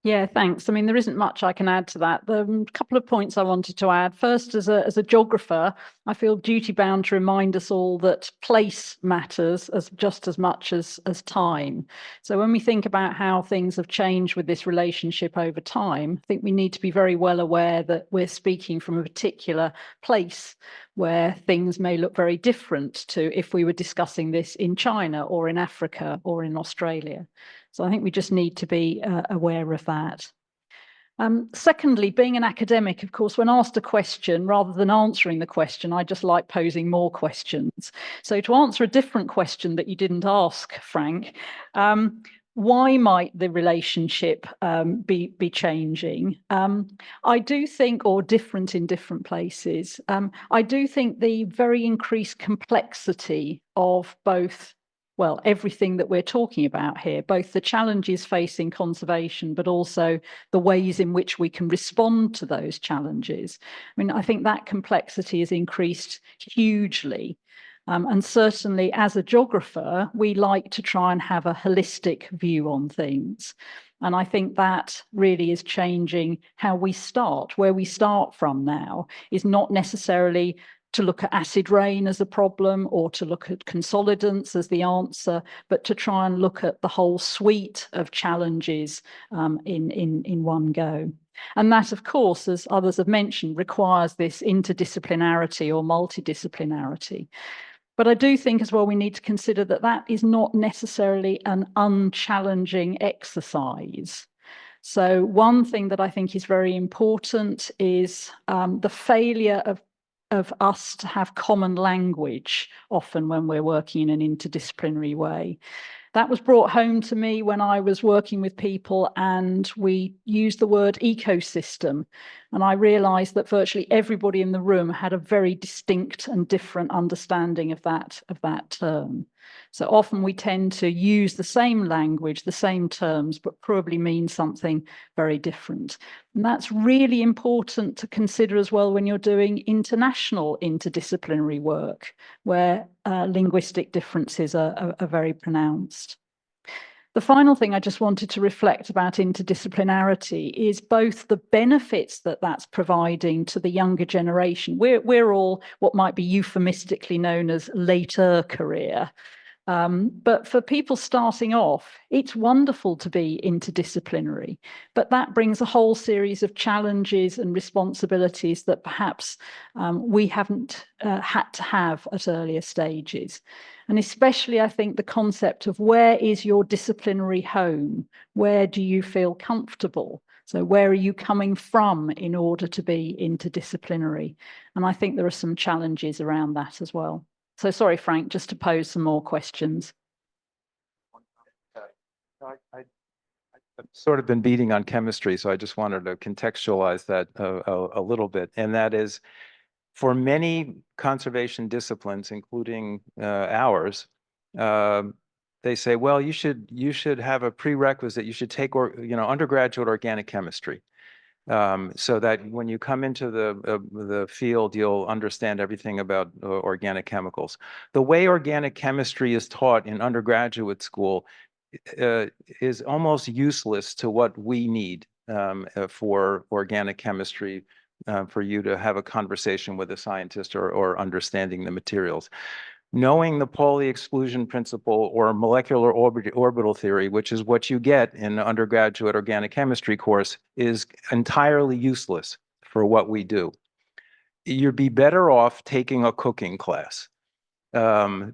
Yeah, thanks. I mean, there isn't much I can add to that. There are a couple of points I wanted to add. First, as a geographer, I feel duty bound to remind us all that place matters just as much as time. So when we think about how things have changed with this relationship over time, I think we need to be very well aware that we're speaking from a particular place where things may look very different to if we were discussing this in China or in Africa or in Australia. So I think we just need to be aware of that. Secondly, being an academic, of course, when asked a question, rather than answering the question, I just like posing more questions. So to answer a different question that you didn't ask, Frank, why might the relationship be changing? I do think, or different in different places, I do think the very increased complexity of both, well, everything that we're talking about here, both the challenges facing conservation, but also the ways in which we can respond to those challenges. I mean, I think that complexity has increased hugely. And certainly as a geographer, we like to try and have a holistic view on things. And I think that really is changing how we start. Where we start from now is not necessarily to look at acid rain as a problem or to look at consolidants as the answer, but to try and look at the whole suite of challenges in one go. And that, of course, as others have mentioned, requires this interdisciplinarity or multidisciplinarity. But I do think as well we need to consider that that is not necessarily an unchallenging exercise. So one thing that I think is very important is the failure of us to have common language often when we're working in an interdisciplinary way. That was brought home to me when I was working with people and we used the word ecosystem. And I realized that virtually everybody in the room had a very distinct and different understanding of that term. So often we tend to use the same language, the same terms, but probably mean something very different. And that's really important to consider as well when you're doing international interdisciplinary work, where linguistic differences are very pronounced. The final thing I just wanted to reflect about interdisciplinarity is both the benefits that that's providing to the younger generation. We're all what might be euphemistically known as later career. But for people starting off, it's wonderful to be interdisciplinary, but that brings a whole series of challenges and responsibilities that perhaps we haven't had to have at earlier stages. And especially, I think, the concept of where is your disciplinary home? Where do you feel comfortable? So where are you coming from in order to be interdisciplinary? And I think there are some challenges around that as well. So sorry, Frank, just to pose some more questions. I've sort of been beating on chemistry, so I just wanted to contextualize that a little bit. And that is, for many conservation disciplines, including ours, they say, well, you should have a prerequisite. You should take undergraduate organic chemistry. So that when you come into the field, you'll understand everything about organic chemicals. The way organic chemistry is taught in undergraduate school is almost useless to what we need for organic chemistry for you to have a conversation with a scientist or understanding the materials. Knowing the Pauli exclusion principle or molecular orbital theory, which is what you get in an undergraduate organic chemistry course, is entirely useless for what we do. You'd be better off taking a cooking class,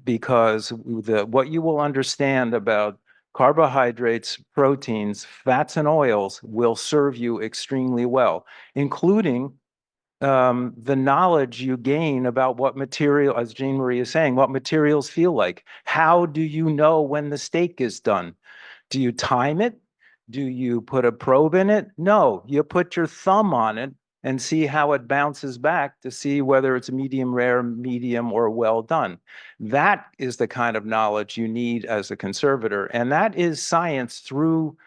because what you will understand about carbohydrates, proteins, fats, and oils will serve you extremely well, including the knowledge you gain about what material, as Jeanne Marie is saying, what materials feel like. How do you know when the steak is done? Do you time it? Do you put a probe in it? No, you put your thumb on it and see how it bounces back to see whether it's medium rare, medium, or well done. That is the kind of knowledge you need as a conservator. And that is science through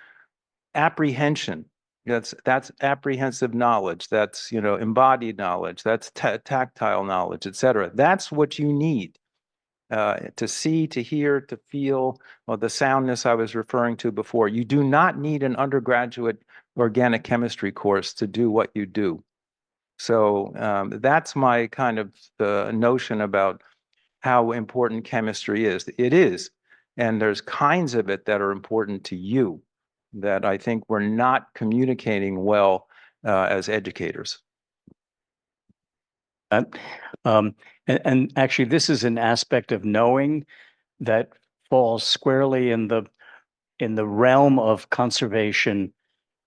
apprehension. That's apprehensive knowledge. That's, embodied knowledge. That's tactile knowledge, et cetera. That's what you need to see, to hear, to feel, or the soundness I was referring to before. You do not need an undergraduate organic chemistry course to do what you do. So that's my kind of notion about how important chemistry is. It is, and there's kinds of it that are important to you that I think we're not communicating well as educators. And actually, this is an aspect of knowing that falls squarely in the realm of conservation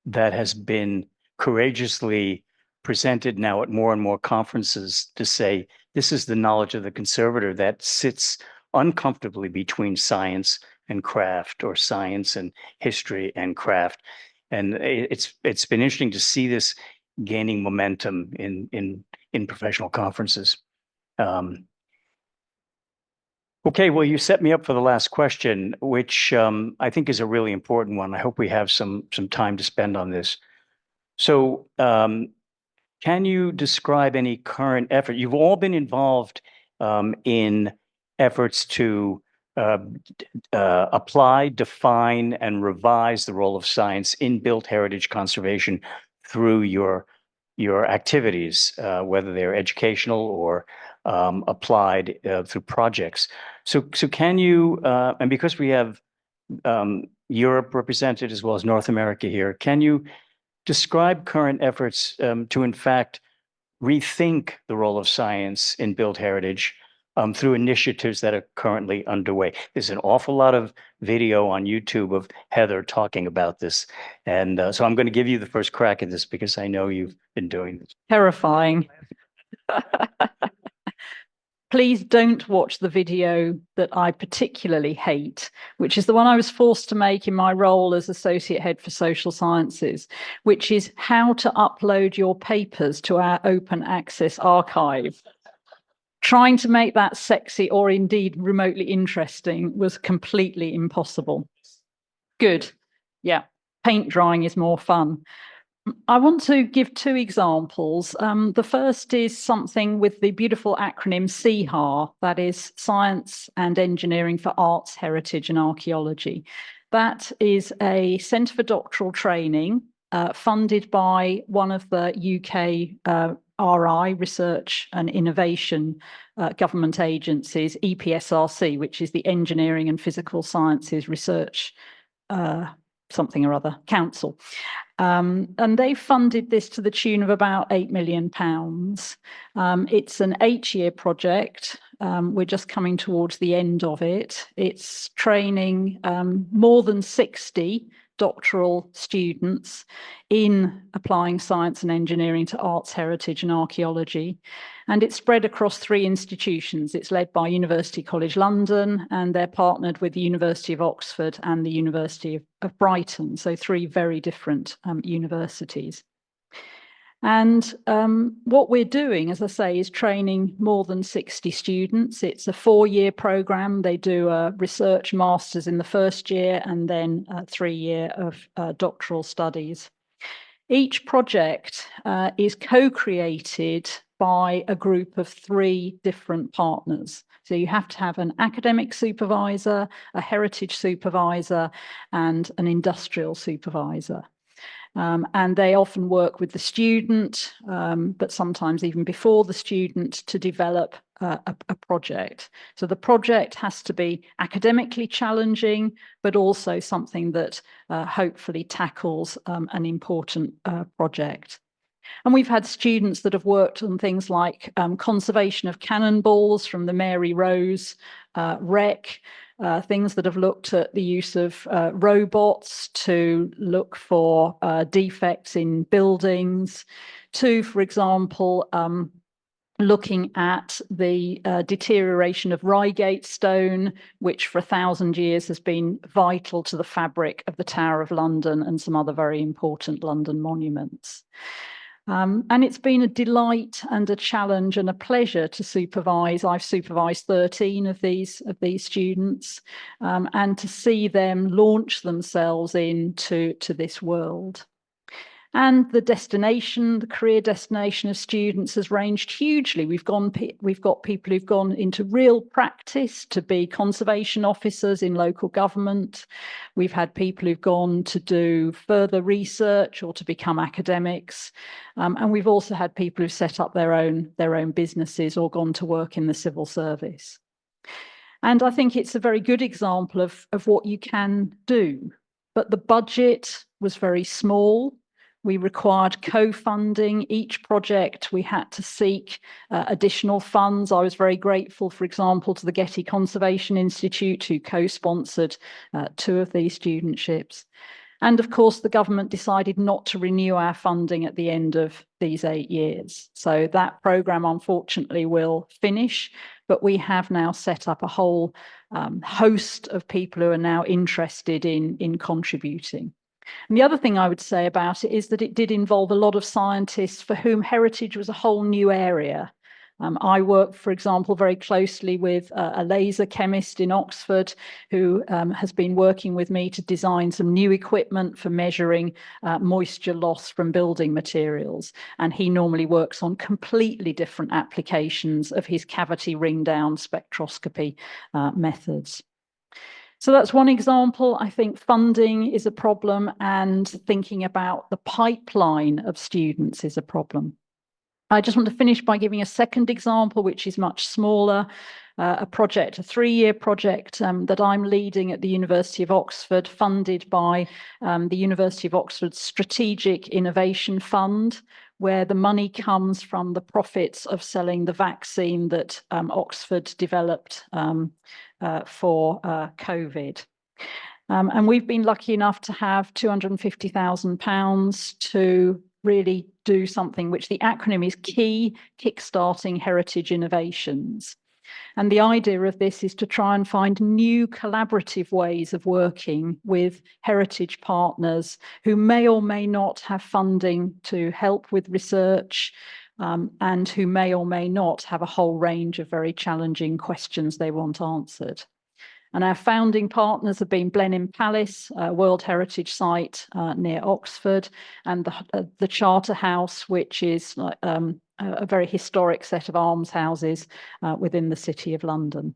that has been courageously presented now at more and more conferences to say this is the knowledge of the conservator that sits uncomfortably between science and craft, or science and history and craft. And it's been interesting to see this gaining momentum in professional conferences. Okay, well, you set me up for the last question, which I think is a really important one. I hope we have some time to spend on this. So can you describe any current effort? You've all been involved in efforts to apply, define, and revise the role of science in built heritage conservation through your activities, whether they're educational or applied through projects. So can you, and because we have Europe represented as well as North America here, can you describe current efforts to, in fact, rethink the role of science in built heritage through initiatives that are currently underway? There's an awful lot of video on YouTube of Heather talking about this. And so I'm going to give you the first crack at this because I know you've been doing this. Terrifying. Please don't watch the video that I particularly hate, which is the one I was forced to make in my role as Associate Head for Social Sciences, which is how to upload your papers to our open access archive. Trying to make that sexy or indeed remotely interesting was completely impossible. Good. Yeah. Paint drying is more fun. I want to give two examples. The first is something with the beautiful acronym CHAR, that is Science and Engineering for Arts, Heritage and Archaeology. That is a Centre for Doctoral Training funded by one of the UK RI, Research and Innovation government agencies, EPSRC, which is the Engineering and Physical Sciences Research something or other council. And they funded this to the tune of about £8 million. It's an 8-year project. We're just coming towards the end of it. It's training more than 60 doctoral students in applying science and engineering to arts, heritage and archaeology. And it's spread across 3 institutions. It's led by University College London, and they're partnered with the University of Oxford and the University of Brighton. So 3 very different universities. And what we're doing, as I say, is training more than 60 students. It's a 4-year program. They do a research master's in the first year and then a 3-year of doctoral studies. Each project is co-created by a group of 3 different partners. So you have to have an academic supervisor, a heritage supervisor, and an industrial supervisor. And they often work with the student, but sometimes even before the student, to develop a project. So the project has to be academically challenging, but also something that hopefully tackles an important project. And we've had students that have worked on things like conservation of cannonballs from the Mary Rose wreck, things that have looked at the use of robots to look for defects in buildings, to, for example, looking at the deterioration of Reigate stone, which for 1,000 years has been vital to the fabric of the Tower of London and some other very important London monuments. And it's been a delight and a challenge and a pleasure to supervise. I've supervised 13 of these students, and to see them launch themselves into this world. And the destination, the career destination of students has ranged hugely. We've got people who've gone into real practice to be conservation officers in local government. We've had people who've gone to do further research or to become academics. And we've also had people who've set up their own businesses or gone to work in the civil service. And I think it's a very good example of what you can do. But the budget was very small. We required co-funding each project. We had to seek additional funds. I was very grateful, for example, to the Getty Conservation Institute, who co-sponsored 2 of these studentships. And of course, the government decided not to renew our funding at the end of these 8 years. So that programme, unfortunately, will finish, but we have now set up a whole host of people who are now interested in contributing. And the other thing I would say about it is that it did involve a lot of scientists for whom heritage was a whole new area. I work, for example, very closely with a laser chemist in Oxford who has been working with me to design some new equipment for measuring moisture loss from building materials. And he normally works on completely different applications of his cavity ring down spectroscopy methods. So that's one example. I think funding is a problem, and thinking about the pipeline of students is a problem. I just want to finish by giving a second example, which is much smaller, a 3-year project that I'm leading at the University of Oxford, funded by the University of Oxford's Strategic Innovation Fund, where the money comes from the profits of selling the vaccine that Oxford developed for COVID. And we've been lucky enough to have £250,000 to really do something which the acronym is KEY, Kickstarting Heritage Innovations. And the idea of this is to try and find new collaborative ways of working with heritage partners who may or may not have funding to help with research, and who may or may not have a whole range of very challenging questions they want answered. And our founding partners have been Blenheim Palace, a World Heritage Site near Oxford, and the Charter House, which is a very historic set of almshouses within the City of London.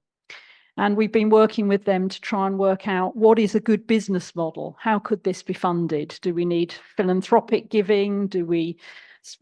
And we've been working with them to try and work out what is a good business model. How could this be funded? Do we need philanthropic giving? Do we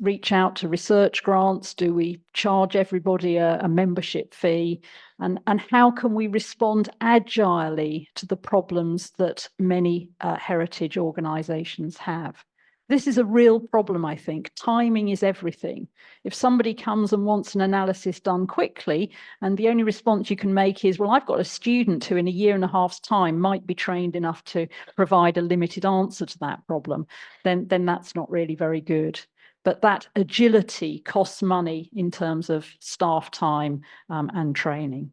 reach out to research grants? Do we charge everybody a membership fee? And how can we respond agilely to the problems that many heritage organisations have? This is a real problem, I think. Timing is everything. If somebody comes and wants an analysis done quickly, and the only response you can make is, well, I've got a student who in a year and a half's time might be trained enough to provide a limited answer to that problem, then that's not really very good. But that agility costs money in terms of staff time and training.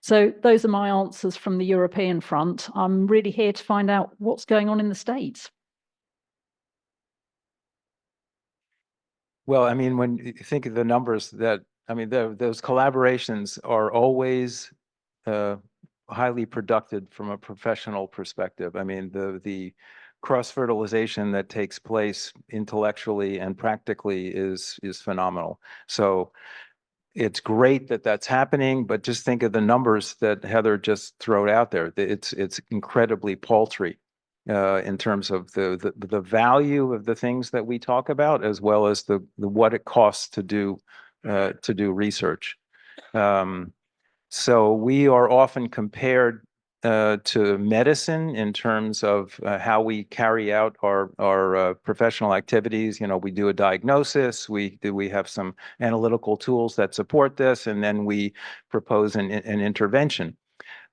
So those are my answers from the European front. I'm really here to find out what's going on in the States. Well, I mean, when you think of the numbers those collaborations are always highly productive from a professional perspective. I mean, the cross-fertilization that takes place intellectually and practically is phenomenal. So it's great that that's happening, but just think of the numbers that Heather just threw out there. It's incredibly paltry. in terms of the value of the things that we talk about, as well as the what it costs to do research. So we are often compared to medicine in terms of how we carry out our professional activities. You know, we do a diagnosis, we have some analytical tools that support this, and then we propose an intervention.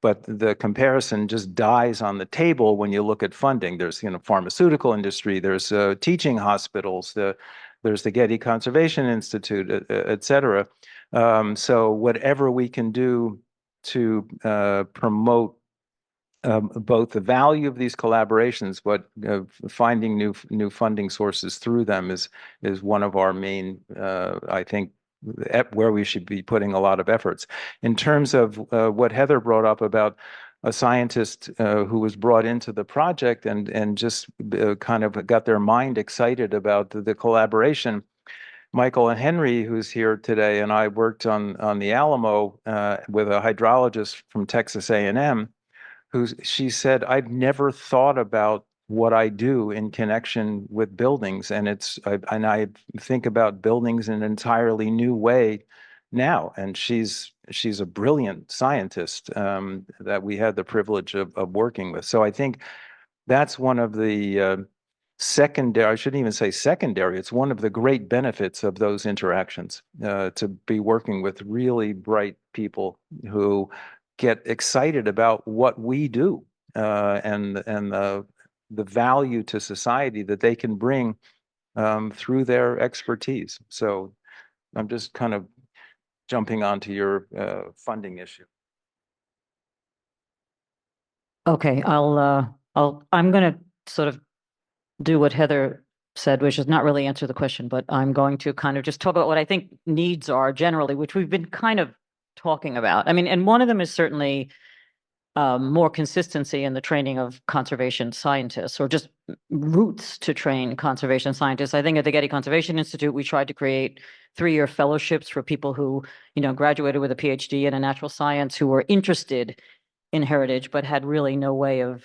But the comparison just dies on the table when you look at funding. There's, you know, pharmaceutical industry, there's teaching hospitals, there's the Getty Conservation Institute, et cetera. So whatever we can do to promote both the value of these collaborations, but finding new funding sources through them is one of our main, I think, where we should be putting a lot of efforts. In terms of what Heather brought up about a scientist who was brought into the project and just kind of got their mind excited about the collaboration. Michael and Henry, who's here today, and I worked on the Alamo with a hydrologist from Texas A&M, she said, I've never thought about what I do in connection with buildings, and I think about buildings in an entirely new way now. And she's a brilliant scientist that we had the privilege of working with. So I think that's one of the secondary, I shouldn't even say secondary, it's one of the great benefits of those interactions, to be working with really bright people who get excited about what we do and the value to society that they can bring through their expertise. So I'm just kind of jumping onto your funding issue. Okay, I'm going to sort of do what Heather said, which is not really answer the question, but I'm going to kind of just talk about what I think needs are generally, which we've been kind of talking about. I mean, and one of them is certainly more consistency in the training of conservation scientists, or just routes to train conservation scientists. I think at the Getty Conservation Institute, we tried to create 3-year fellowships for people who, you know, graduated with a PhD in a natural science, who were interested in heritage, but had really no way of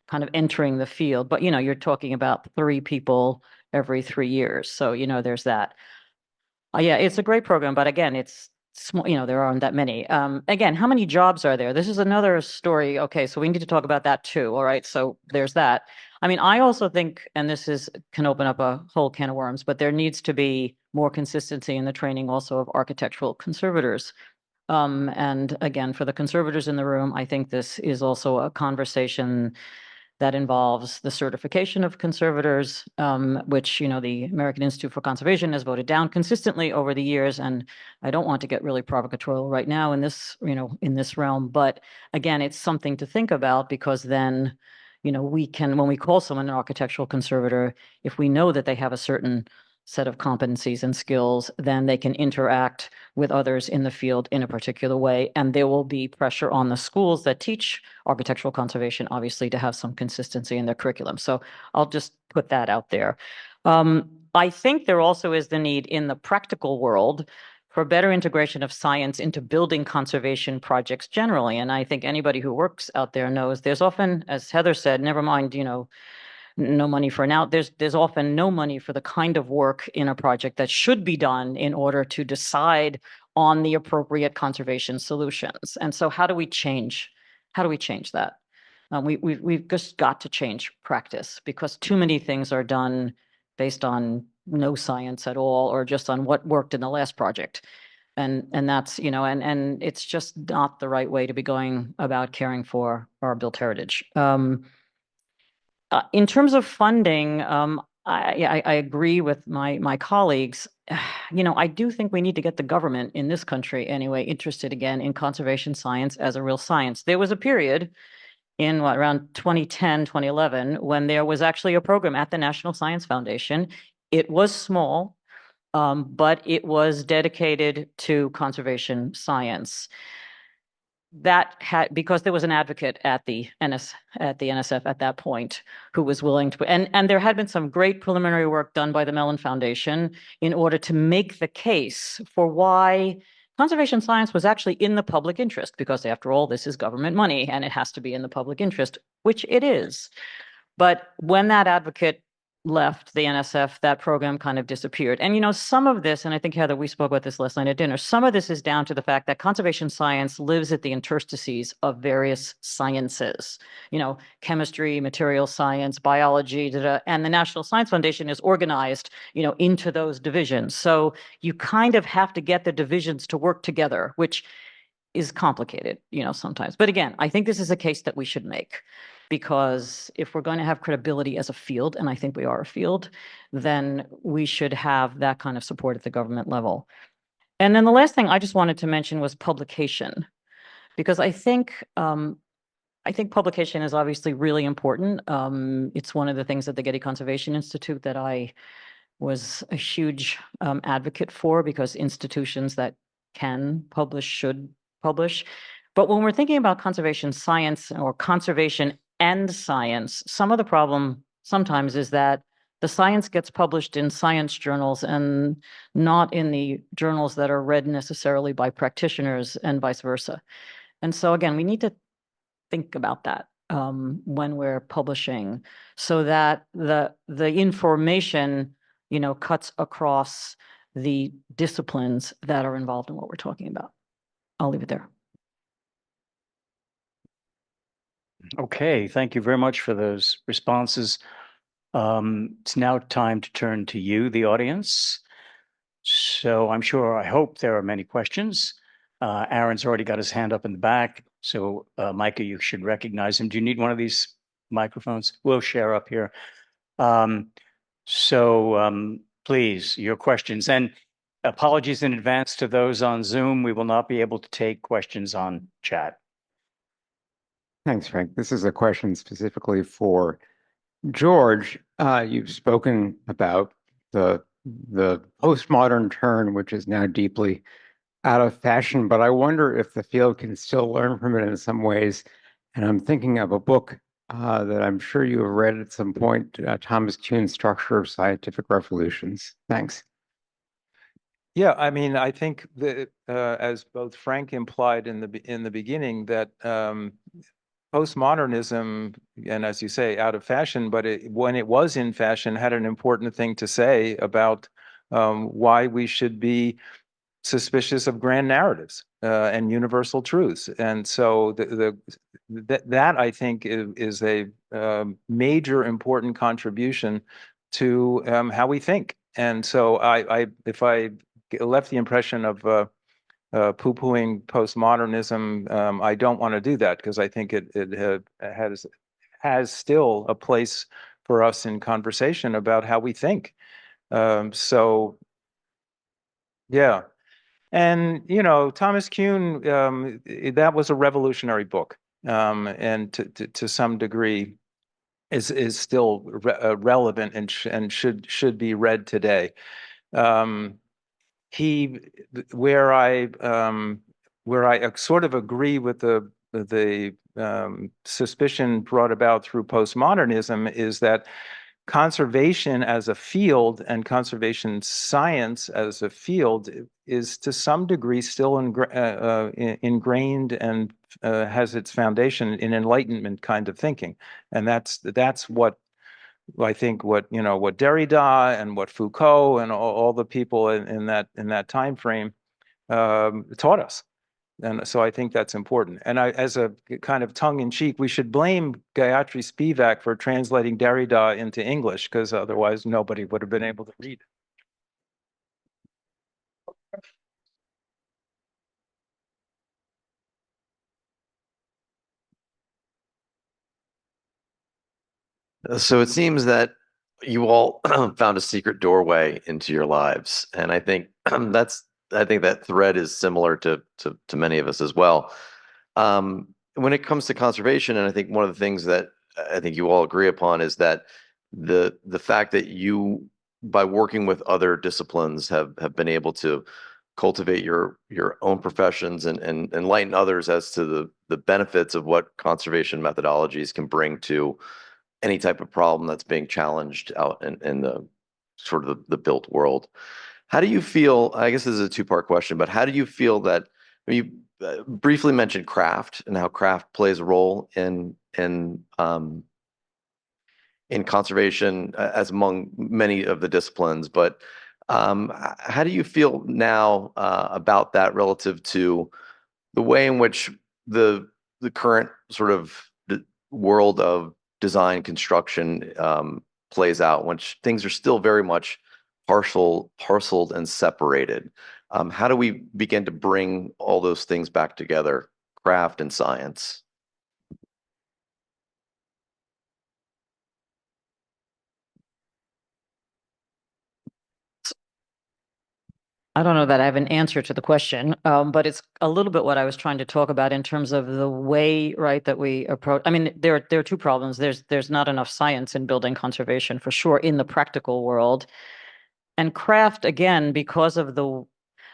kind of entering the field. But, you know, you're talking about 3 people every 3 years. So, you know, there's that. Yeah, it's a great program, but again, it's small, you know, there aren't that many. Again, how many jobs are there? This is another story. Okay, so we need to talk about that too. All right, so there's that. I mean, I also think, and this can open up a whole can of worms, but there needs to be more consistency in the training also of architectural conservators. And again, for the conservators in the room, I think this is also a conversation that involves the certification of conservators, which, you know, the American Institute for Conservation has voted down consistently over the years. And I don't want to get really provocatorial right now in this, you know, in this realm. But again, it's something to think about, because then, you know, we can, when we call someone an architectural conservator, if we know that they have a certain set of competencies and skills, then they can interact with others in the field in a particular way. And there will be pressure on the schools that teach architectural conservation, obviously, to have some consistency in their curriculum. So I'll just put that out there. I think there also is the need in the practical world for better integration of science into building conservation projects generally. And I think anybody who works out there knows there's often, as Heather said, never mind, you know, no money for now. There's often no money for the kind of work in a project that should be done in order to decide on the appropriate conservation solutions. And so how do we change that? We've just got to change practice, because too many things are done based on no science at all, or just on what worked in the last project. And that's, you know, and it's just not the right way to be going about caring for our built heritage. In terms of funding, I agree with my colleagues. You know, I do think we need to get the government in this country anyway interested again in conservation science as a real science. There was a period in around 2010, 2011, when there was actually a program at the National Science Foundation. It was small, but it was dedicated to conservation science. That had, because there was an advocate at the NSF at that point who was willing to, and there had been some great preliminary work done by the Mellon Foundation in order to make the case for why conservation science was actually in the public interest, because after all, this is government money and it has to be in the public interest, which it is. But when that advocate left the NSF, that program kind of disappeared. And, you know, some of this, and I think, Heather, we spoke about this last night at dinner, some of this is down to the fact that conservation science lives at the interstices of various sciences, you know, chemistry, material science, biology, and the National Science Foundation is organized, you know, into those divisions. So you kind of have to get the divisions to work together, which is complicated, you know, sometimes. But again, I think this is a case that we should make, because if we're going to have credibility as a field, and I think we are a field, then we should have that kind of support at the government level. And then the last thing I just wanted to mention was publication, because I think publication is obviously really important. It's one of the things at the Getty Conservation Institute that I was a huge advocate for, because institutions that can publish should publish. But when we're thinking about conservation science or conservation and science, some of the problem sometimes is that the science gets published in science journals and not in the journals that are read necessarily by practitioners, and vice versa. And so again, we need to think about that when we're publishing, so that the information, you know, cuts across the disciplines that are involved in what we're talking about. I'll leave it there. Okay, thank you very much for those responses. It's now time to turn to you, the audience. So I hope there are many questions. Aaron's already got his hand up in the back. So Micah, you should recognize him. Do you need one of these microphones? We'll share up here. Please, your questions. And apologies in advance to those on Zoom. We will not be able to take questions on chat. Thanks, Frank. This is a question specifically for George. You've spoken about the postmodern turn, which is now deeply out of fashion, but I wonder if the field can still learn from it in some ways. And I'm thinking of a book that I'm sure you have read at some point, Thomas Kuhn's Structure of Scientific Revolutions. Thanks. Yeah, I mean, I think that as both Frank implied in the beginning, that postmodernism, and as you say, out of fashion, but when it was in fashion, had an important thing to say about why we should be suspicious of grand narratives and universal truths. And so that I think is a major important contribution to how we think. And so if I left the impression of poo-pooing postmodernism, I don't want to do that, because I think it has still a place for us in conversation about how we think. So, yeah. And, you know, Thomas Kuhn, that was a revolutionary book, and to some degree is still relevant and should be read today. Where I sort of agree with the suspicion brought about through postmodernism is that conservation as a field and conservation science as a field is to some degree still ingrained and has its foundation in Enlightenment kind of thinking, and that's what I think what Derrida and what Foucault and all the people in that time frame taught us. And so I think that's important. And as a kind of tongue-in-cheek, we should blame Gayatri Spivak for translating Derrida into English, because otherwise nobody would have been able to read it. So it seems that you all found a secret doorway into your lives, and I think that thread is similar to many of us as well. When it comes to conservation, and I think one of the things that I think you all agree upon is that the fact that you, by working with other disciplines, have been able to cultivate your own professions and enlighten others as to the benefits of what conservation methodologies can bring to any type of problem that's being challenged out in the sort of the built world. How do you feel? I guess this is a two-part question, but how do you feel that you briefly mentioned craft and how craft plays a role in in conservation as among many of the disciplines, but how do you feel now about that relative to the way in which the current sort of world of design construction plays out, which things are still very much parceled and separated? How do we begin to bring all those things back together, craft and science? I don't know that I have an answer to the question, but it's a little bit what I was trying to talk about in terms of the way, right, that we approach. I mean, there are two problems. There's not enough science in building conservation for sure in the practical world, and craft again because of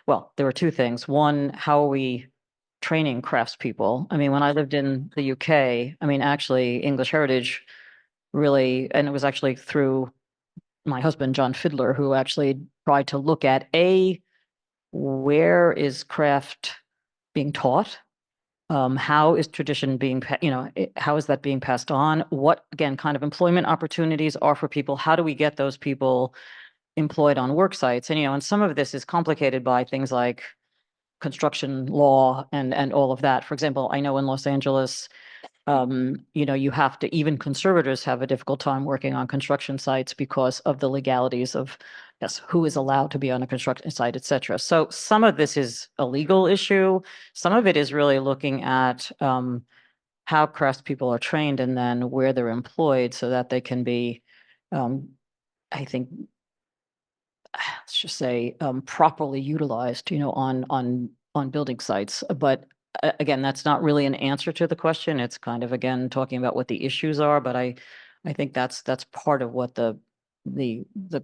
well, there are two things. One, how are we training craftspeople? I mean, when I lived in the UK, I mean, actually, English Heritage really, and it was actually through my husband, John Fiddler, who actually tried to look at where is craft being taught? How is tradition being, how is that being passed on? What, again, kind of employment opportunities are for people? How do we get those people employed on work sites? And, and some of this is complicated by things like construction law and all of that. For example, I know in Los Angeles, you have to, even conservators have a difficult time working on construction sites because of the legalities of, yes, who is allowed to be on a construction site, et cetera. So some of this is a legal issue. Some of it is really looking at how craftspeople are trained and then where they're employed so that they can be, I think, let's just say, properly utilized, on building sites. But again, that's not really an answer to the question. It's kind of, again, talking about what the issues are, but I think that's part of what the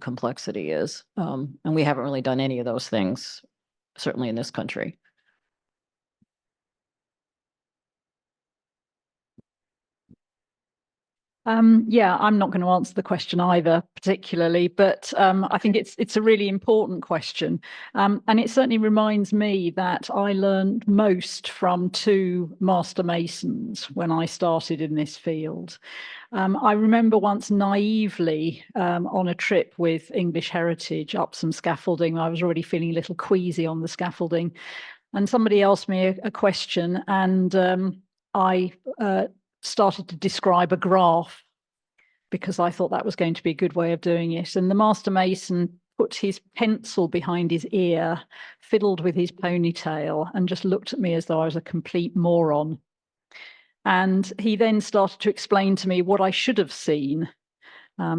complexity is. And we haven't really done any of those things, certainly in this country. Yeah, I'm not going to answer the question either particularly, but I think it's a really important question. And it certainly reminds me that I learned most from two master masons when I started in this field. I remember once naively on a trip with English Heritage up some scaffolding. I was already feeling a little queasy on the scaffolding. And somebody asked me a question, and I started to describe a graph because I thought that was going to be a good way of doing it. And the master mason put his pencil behind his ear, fiddled with his ponytail, and just looked at me as though I was a complete moron. And he then started to explain to me what I should have seen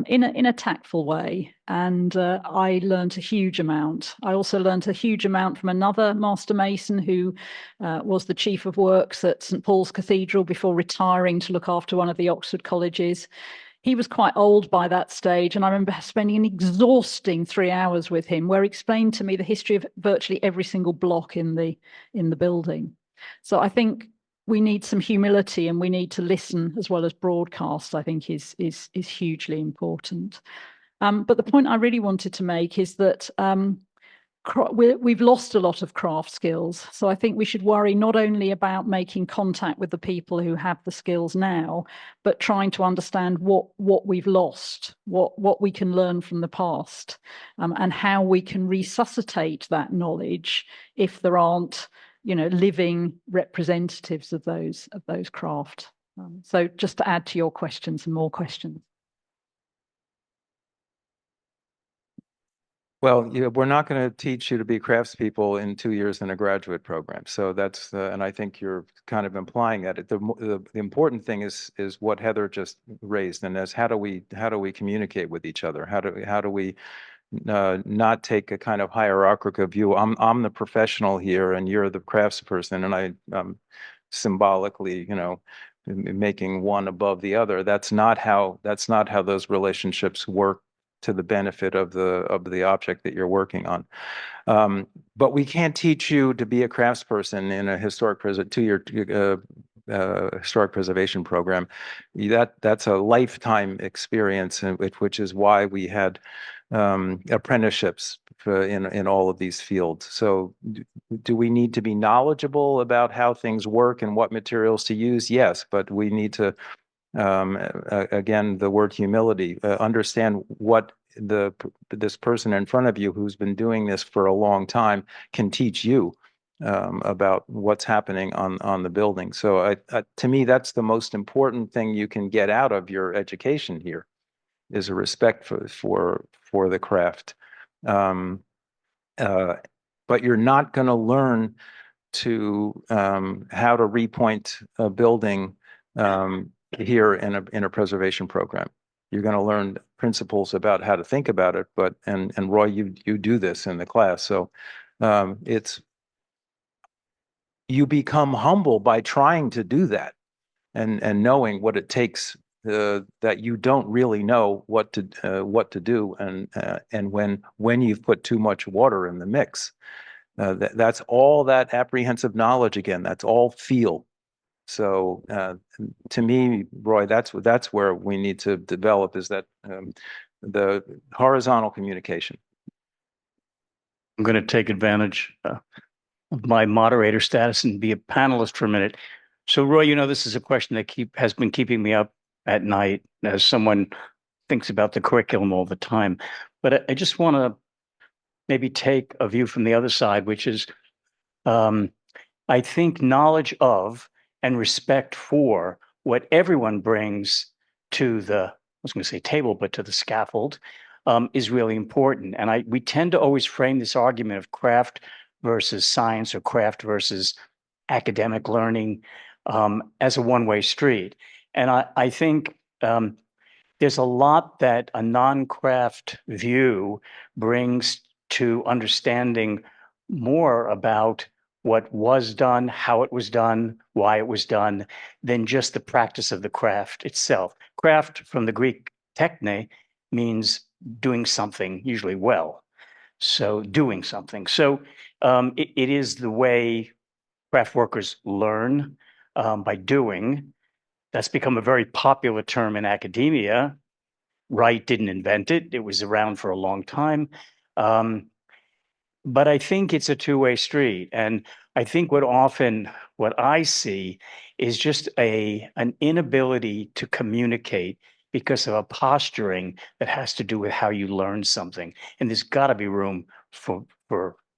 in a tactful way. And I learned a huge amount. I also learned a huge amount from another master mason who was the chief of works at St. Paul's Cathedral before retiring to look after one of the Oxford colleges. He was quite old by that stage, and I remember spending an exhausting 3 hours with him where he explained to me the history of virtually every single block in the building. So I think we need some humility, and we need to listen as well as broadcast, I think is hugely important. But the point I really wanted to make is that we've lost a lot of craft skills. So I think we should worry not only about making contact with the people who have the skills now, but trying to understand what we've lost, what we can learn from the past, and how we can resuscitate that knowledge if there aren't living representatives of those craft. So just to add to your questions, some more questions. Well, we're not going to teach you to be craftspeople in 2 years in a graduate program. So that's, and I think you're kind of implying that. The important thing is what Heather just raised, and that's how do we communicate with each other? How do we not take a kind of hierarchical view? I'm the professional here, and you're the craftsperson, and I'm symbolically, making one above the other. That's not how those relationships work to the benefit of the object that you're working on. But we can't teach you to be a craftsperson in a historic 2-year historic preservation program. That's a lifetime experience, which is why we had apprenticeships in all of these fields. So do we need to be knowledgeable about how things work and what materials to use? Yes, but we need to Again, the word humility, understand what this person in front of you who's been doing this for a long time can teach you about what's happening on the building. So to me, that's the most important thing you can get out of your education here, is a respect for the craft. But you're not going to learn to how to repoint a building here in a preservation program. You're going to learn principles about how to think about it, but and Roy, you do this in the class. So it's, you become humble by trying to do that and knowing what it takes, that you don't really know what to do, and when you've put too much water in the mix. That's all that apprehensive knowledge again. That's all feel. So to me, Roy, that's where we need to develop, is that the horizontal communication. I'm going to take advantage of my moderator status and be a panelist for a minute. So Roy, you know, this is a question that has been keeping me up at night as someone thinks about the curriculum all the time. But I just want to maybe take a view from the other side, which is I think knowledge of and respect for what everyone brings to the, I was going to say table, but to the scaffold, is really important. And we tend to always frame this argument of craft versus science, or craft versus academic learning, as a one-way street. And I think there's a lot that a non-craft view brings to understanding more about what was done, how it was done, why it was done, than just the practice of the craft itself. Craft, from the Greek techne, means doing something, usually well. So doing something. So it is the way craft workers learn, by doing. That's become a very popular term in academia. Wright didn't invent it. It was around for a long time. But I think it's a two-way street. And I think what I see is just an inability to communicate because of a posturing that has to do with how you learn something. And there's got to be room for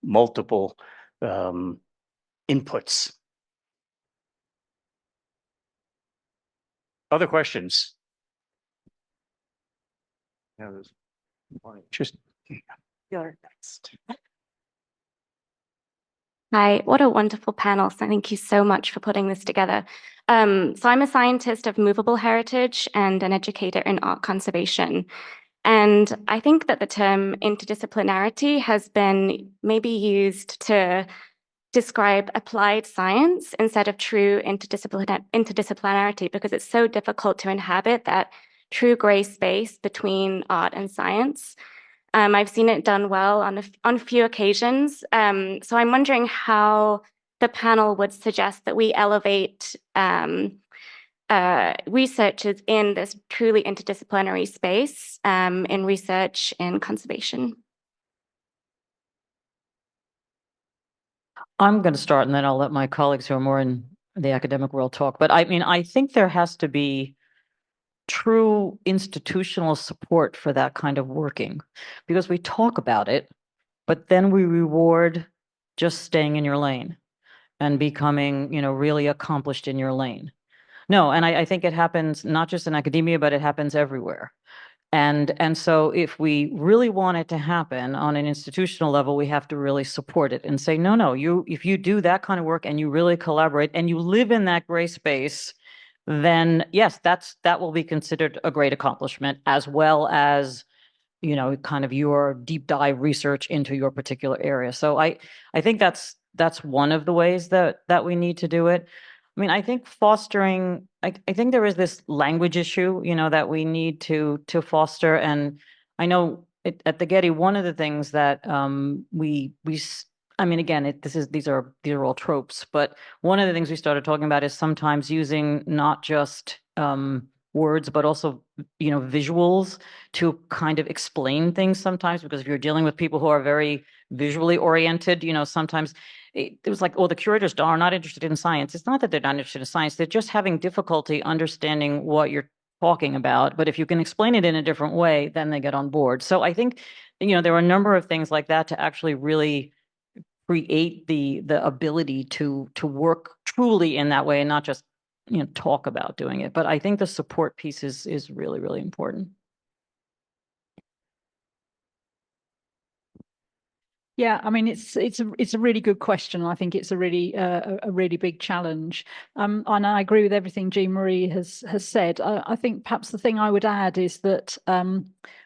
multiple inputs. Other questions? Yeah, there's Just You're next. Hi, what a wonderful panel. So thank you so much for putting this together. So I'm a scientist of movable heritage and an educator in art conservation. And I think that the term interdisciplinarity has been maybe used to describe applied science instead of true interdisciplinarity, because it's so difficult to inhabit that true gray space between art and science. I've seen it done well on a few occasions. So I'm wondering how the panel would suggest that we elevate researchers in this truly interdisciplinary space, in research and conservation. I'm going to start, and then I'll let my colleagues who are more in the academic world talk. But I mean, I think there has to be true institutional support for that kind of working, because we talk about it, but then we reward just staying in your lane and becoming, really accomplished in your lane. No, and I think it happens not just in academia, but it happens everywhere. And so if we really want it to happen on an institutional level, we have to really support it and say, no, if you do that kind of work and you really collaborate and you live in that gray space, then yes, that will be considered a great accomplishment, as well as, kind of your deep dive research into your particular area. So I think that's one of the ways that we need to do it. I mean, I think fostering, I think there is this language issue, that we need to foster. And I know at the Getty, one of the things that I mean, again, these are all tropes, but one of the things we started talking about is sometimes using not just words, but also, visuals to kind of explain things sometimes, because if you're dealing with people who are very visually oriented. Sometimes it was like, oh, the curators are not interested in science. It's not that they're not interested in science. They're just having difficulty understanding what you're talking about. But if you can explain it in a different way, then they get on board. So I think, there are a number of things like that to actually really create the ability to work truly in that way and not just, talk about doing it. But I think the support piece is really, really important. Yeah, I mean, it's a really good question. I think it's a really big challenge. And I agree with everything Jeanne Marie has said. I think perhaps the thing I would add is that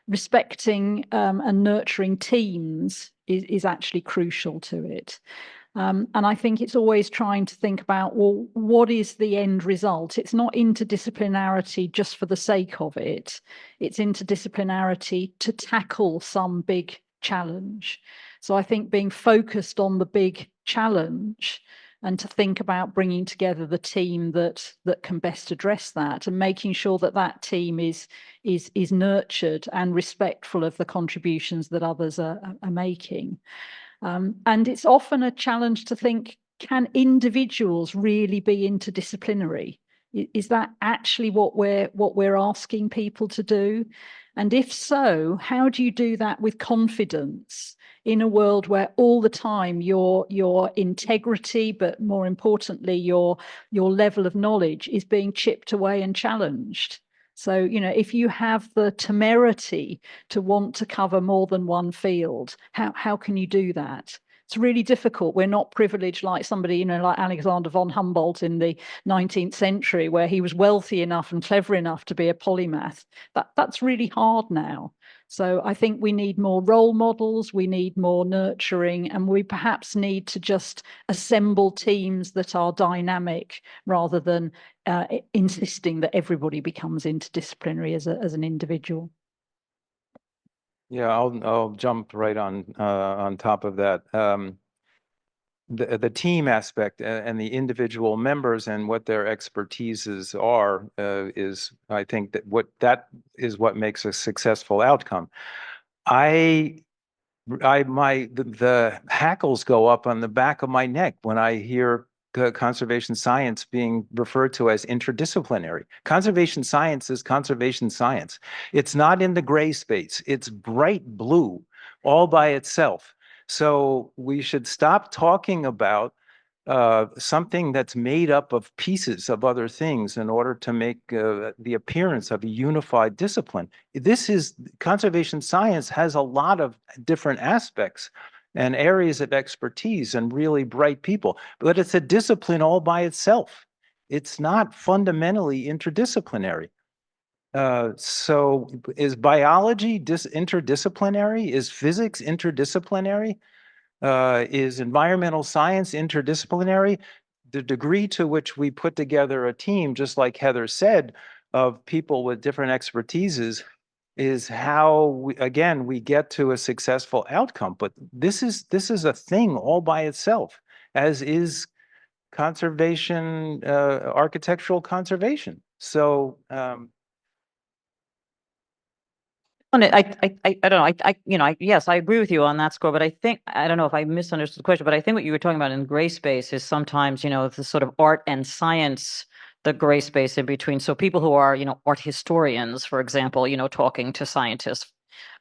respecting and nurturing teams is actually crucial to it. And I think it's always trying to think about, well, what is the end result? It's not interdisciplinarity just for the sake of it. It's interdisciplinarity to tackle some big challenge. So I think being focused on the big challenge and to think about bringing together the team that can best address that, and making sure that that team is nurtured and respectful of the contributions that others are making. And it's often a challenge to think, can individuals really be interdisciplinary? Is that actually what we're asking people to do? And if so, how do you do that with confidence in a world where all the time your integrity, but more importantly, your level of knowledge is being chipped away and challenged? So, if you have the temerity to want to cover more than one field, how can you do that? It's really difficult. We're not privileged like somebody, like Alexander von Humboldt in the 19th century, where he was wealthy enough and clever enough to be a polymath. That's really hard now. So I think we need more role models, we need more nurturing, and we perhaps need to just assemble teams that are dynamic rather than insisting that everybody becomes interdisciplinary as an individual. Yeah, I'll jump right on top of that. The team aspect and the individual members and what their expertises are is, I think, that is what makes a successful outcome. The hackles go up on the back of my neck when I hear conservation science being referred to as interdisciplinary. Conservation science is conservation science. It's not in the gray space. It's bright blue all by itself. So we should stop talking about something that's made up of pieces of other things in order to make the appearance of a unified discipline. Conservation science has a lot of different aspects and areas of expertise and really bright people, but it's a discipline all by itself. It's not fundamentally interdisciplinary. So is biology interdisciplinary? Is physics interdisciplinary? Is environmental science interdisciplinary? The degree to which we put together a team, just like Heather said, of people with different expertises is how we get to a successful outcome. But this is a thing all by itself, as is conservation, architectural conservation. So I don't know. Yes, I agree with you on that score, but I don't know if I misunderstood the question, but I think what you were talking about in gray space is sometimes, the sort of art and science, the gray space in between. So people who are, art historians, for example, talking to scientists.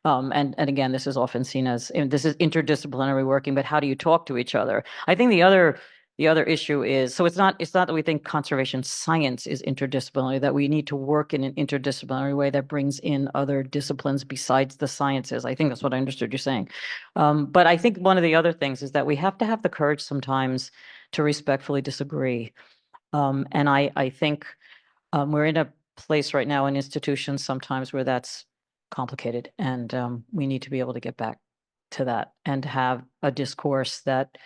And again, this is often seen as, this is interdisciplinary working, but how do you talk to each other? I think the other issue is, so it's not that we think conservation science is interdisciplinary, that we need to work in an interdisciplinary way that brings in other disciplines besides the sciences. I think that's what I understood you saying. But I think one of the other things is that we have to have the courage sometimes to respectfully disagree. And I think we're in a place right now in institutions sometimes where that's complicated, and we need to be able to get back to that and have a discourse that,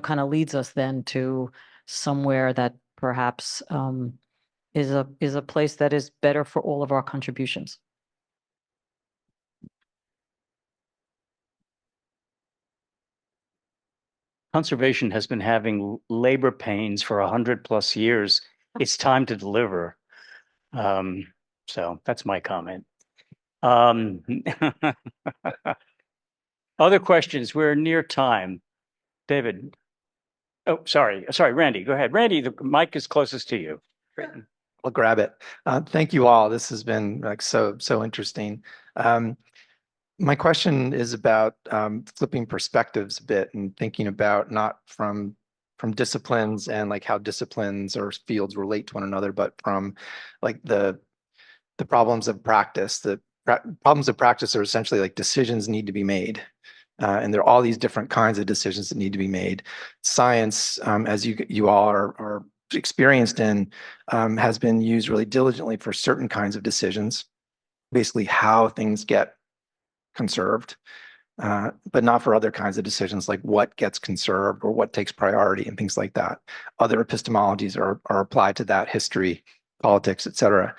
kind of leads us then to somewhere that perhaps is a place that is better for all of our contributions. Conservation has been having labor pains for 100+ years. It's time to deliver. So that's my comment. Other questions? We're near time. David. Oh, sorry, Randy, go ahead. Randy, the mic is closest to you. I'll grab it. Thank you all. This has been like so interesting. My question is about flipping perspectives a bit and thinking about not from disciplines and like how disciplines or fields relate to one another, but from like the problems of practice. The problems of practice are essentially like decisions need to be made. And there are all these different kinds of decisions that need to be made. Science, as you all are experienced in, has been used really diligently for certain kinds of decisions, basically how things get conserved, but not for other kinds of decisions like what gets conserved or what takes priority and things like that. Other epistemologies are applied to that, history, politics, et cetera.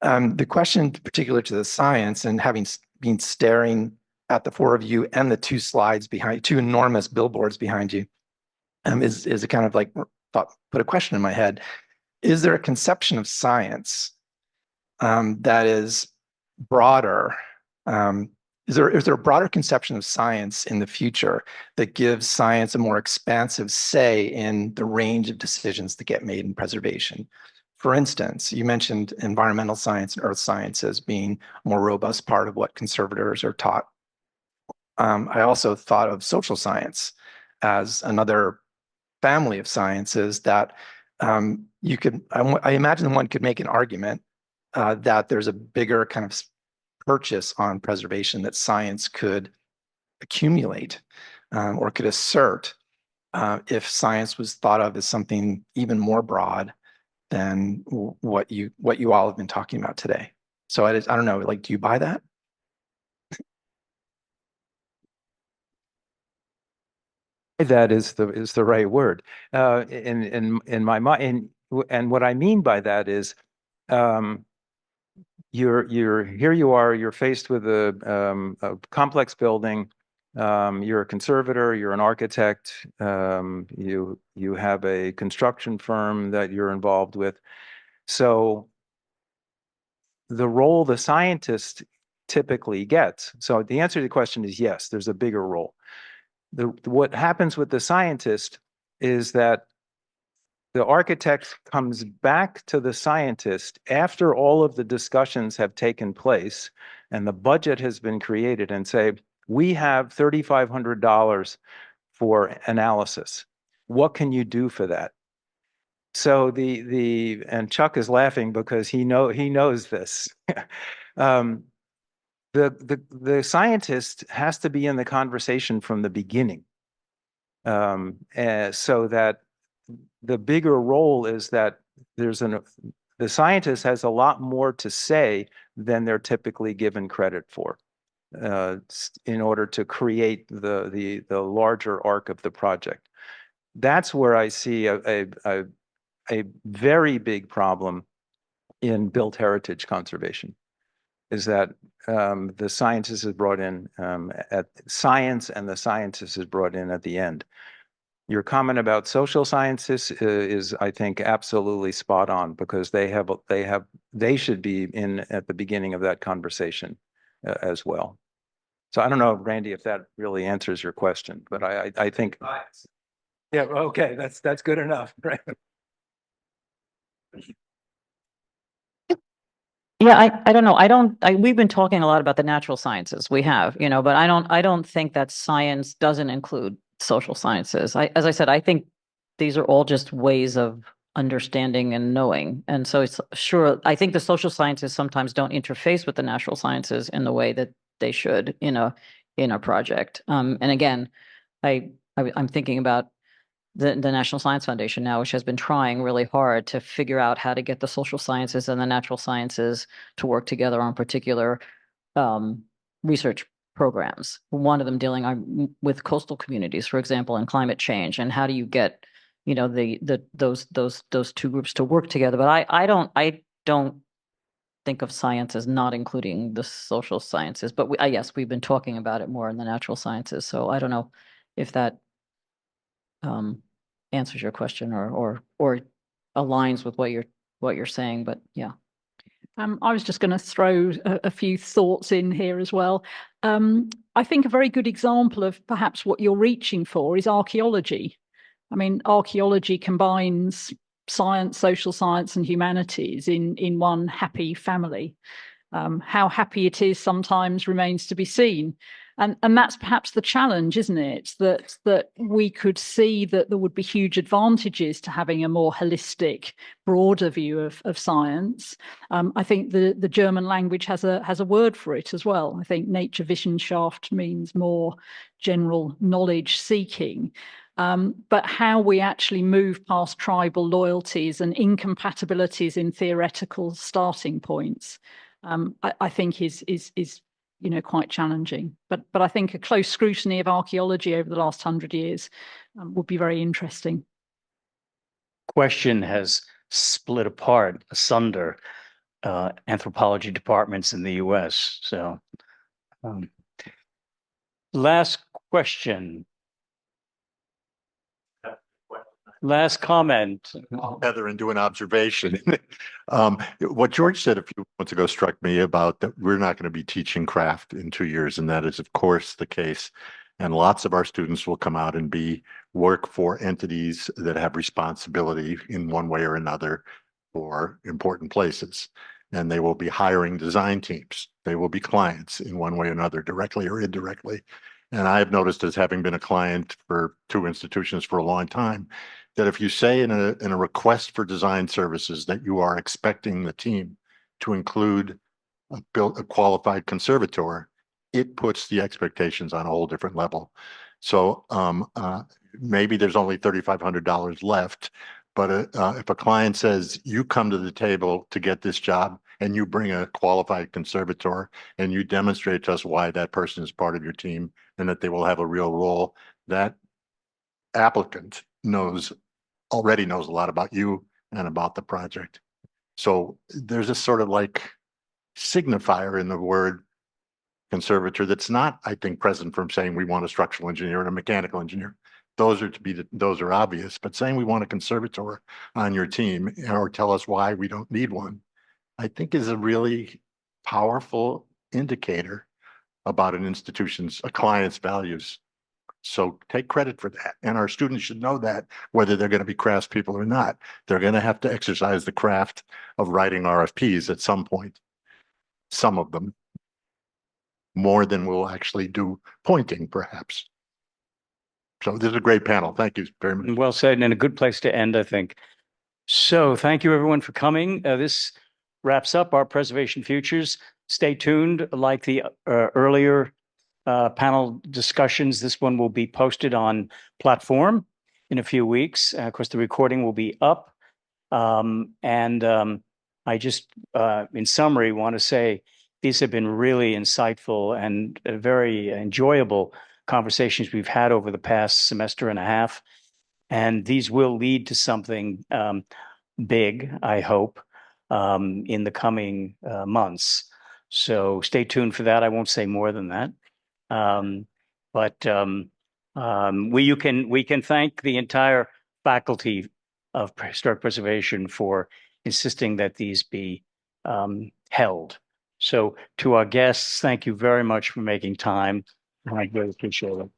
The question particular to the science, and having been staring at the four of you and the two slides behind, two enormous billboards behind you, is a kind of like put a question in my head. Is there a conception of science that is broader? Is there a broader conception of science in the future that gives science a more expansive say in the range of decisions that get made in preservation? For instance, you mentioned environmental science and earth science as being a more robust part of what conservators are taught. I also thought of social science as another family of sciences that you could, I imagine one could make an argument that there's a bigger kind of purchase on preservation that science could accumulate or could assert if science was thought of as something even more broad than what you all have been talking about today. So I don't know, like, do you buy that? That is the right word in my mind, and what I mean by that is, you're faced with a complex building. You're a conservator, you're an architect, you have a construction firm that you're involved with. So the role the scientist typically gets. So the answer to the question is yes, there's a bigger role. What happens with the scientist is that the architect comes back to the scientist after all of the discussions have taken place and the budget has been created and say, we have $3,500 for analysis. What can you do for that? So and Chuck is laughing because he knows this. The scientist has to be in the conversation from the beginning, so that the bigger role is that the scientist has a lot more to say than they're typically given credit for, in order to create the larger arc of the project. That's where I see a very big problem in built heritage conservation, is that the scientist is brought in at science, and the scientist is brought in at the end. Your comment about social sciences is, I think, absolutely spot on, because they should be in at the beginning of that conversation as well. So I don't know, Randy, if that really answers your question, but I think, yeah, okay, that's good enough, right? Yeah, I don't know. We've been talking a lot about the natural sciences. We have, but I don't think that science doesn't include social sciences. As I said, I think these are all just ways of understanding and knowing. And so I think the social sciences sometimes don't interface with the natural sciences in the way that they should in a project. And again, I'm thinking about the National Science Foundation now, which has been trying really hard to figure out how to get the social sciences and the natural sciences to work together on particular research programs. One of them dealing with coastal communities, for example, and climate change. And how do you get, those two groups to work together? But I don't think of science as not including the social sciences. But yes, we've been talking about it more in the natural sciences. So I don't know if that answers your question or aligns with what you're saying, but yeah. I was just going to throw a few thoughts in here as well. I think a very good example of perhaps what you're reaching for is archaeology. I mean, archaeology combines science, social science, and humanities in one happy family. How happy it is sometimes remains to be seen. And that's perhaps the challenge, isn't it? That we could see that there would be huge advantages to having a more holistic, broader view of science. I think the German language has a word for it as well. I think Naturwissenschaft means more general knowledge seeking. But how we actually move past tribal loyalties and incompatibilities in theoretical starting points, I think is quite challenging. But I think a close scrutiny of archaeology over the last 100 years would be very interesting. Question has split apart, asunder, anthropology departments in the US. So, last question. Last comment. Heather, and do an observation. What George said a few months ago struck me about that we're not going to be teaching craft in 2 years, and that is, of course, the case. And lots of our students will come out and work for entities that have responsibility in one way or another for important places. And they will be hiring design teams. They will be clients in one way or another, directly or indirectly. And I've noticed, as having been a client for 2 institutions for a long time, that if you say in a request for design services that you are expecting the team to include a qualified conservator, it puts the expectations on a whole different level. So maybe there's only $3,500 left, but if a client says you come to the table to get this job and you bring a qualified conservator and you demonstrate to us why that person is part of your team and that they will have a real role, that applicant already knows a lot about you and about the project. So there's a sort of like signifier in the word conservator that's not, I think, present from saying we want a structural engineer and a mechanical engineer. Those are obvious, but saying we want a conservator on your team or tell us why we don't need one, I think is a really powerful indicator about a client's values. So take credit for that. And our students should know that, whether they're going to be craftspeople or not. They're going to have to exercise the craft of writing RFPs at some point. Some of them, more than we'll actually do pointing, perhaps. So this is a great panel. Thank you very much. Well said, and a good place to end, I think. So thank you, everyone, for coming. This wraps up our Preservation Futures. Stay tuned. Like the earlier panel discussions, this one will be posted on platform in a few weeks. Of course, the recording will be up. I just, in summary, want to say these have been really insightful and very enjoyable conversations we've had over the past semester and a half. And these will lead to something big, I hope, in the coming months. So stay tuned for that. I won't say more than that. We can thank the entire faculty of historic preservation for insisting that these be held. So to our guests, thank you very much for making time. I really appreciate it.